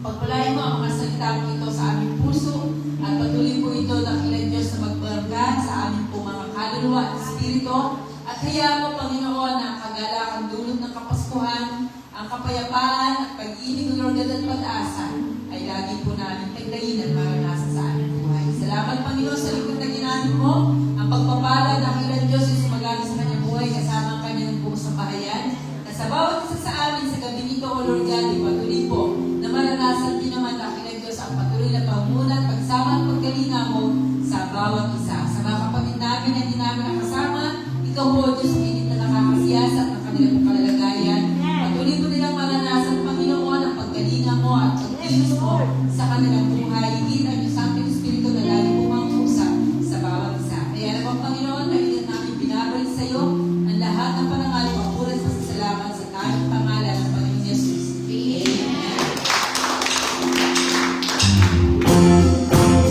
pagpalain mo ang mga salita mo ito sa aming puso, at patuloy po ito dakilang Diyos na magbargan sa aming po mga kaluluwa at espiritu, at kaya mo, Panginoon, ang kagalakan dulot ng Kapaskuhan, ang kapayapaan at pag-ibig ng Lord God at pag-asa, ay lagi po namin taglayin at maranasan sa aming buhay. Salamat, Panginoon, sa likod na ginamit mo, ang pagpapala dakilang Diyos ay sumagali sa kanyang buhay kasama ang kanyang buong sambahayan, na sa bawat isa sa amin sa gabi nito, O Lord God, ipatuloy po na maranasan din naman dakilang Diyos ang patuloy na pangmunan, pagsama at pagkalinga mo sa bawat isa. Sa mga kapatid namin na hindi namin nakasama, Ikaw po, Diyos, ang init na nakakasiyasat ng kanilang kalalagayan. Patuloy po nilang maranasan, Panginoon, ang pagkalinga mo at pagkilos mo sa kanilang buhay. Higit ang Diyos Santo Espiritu na lagi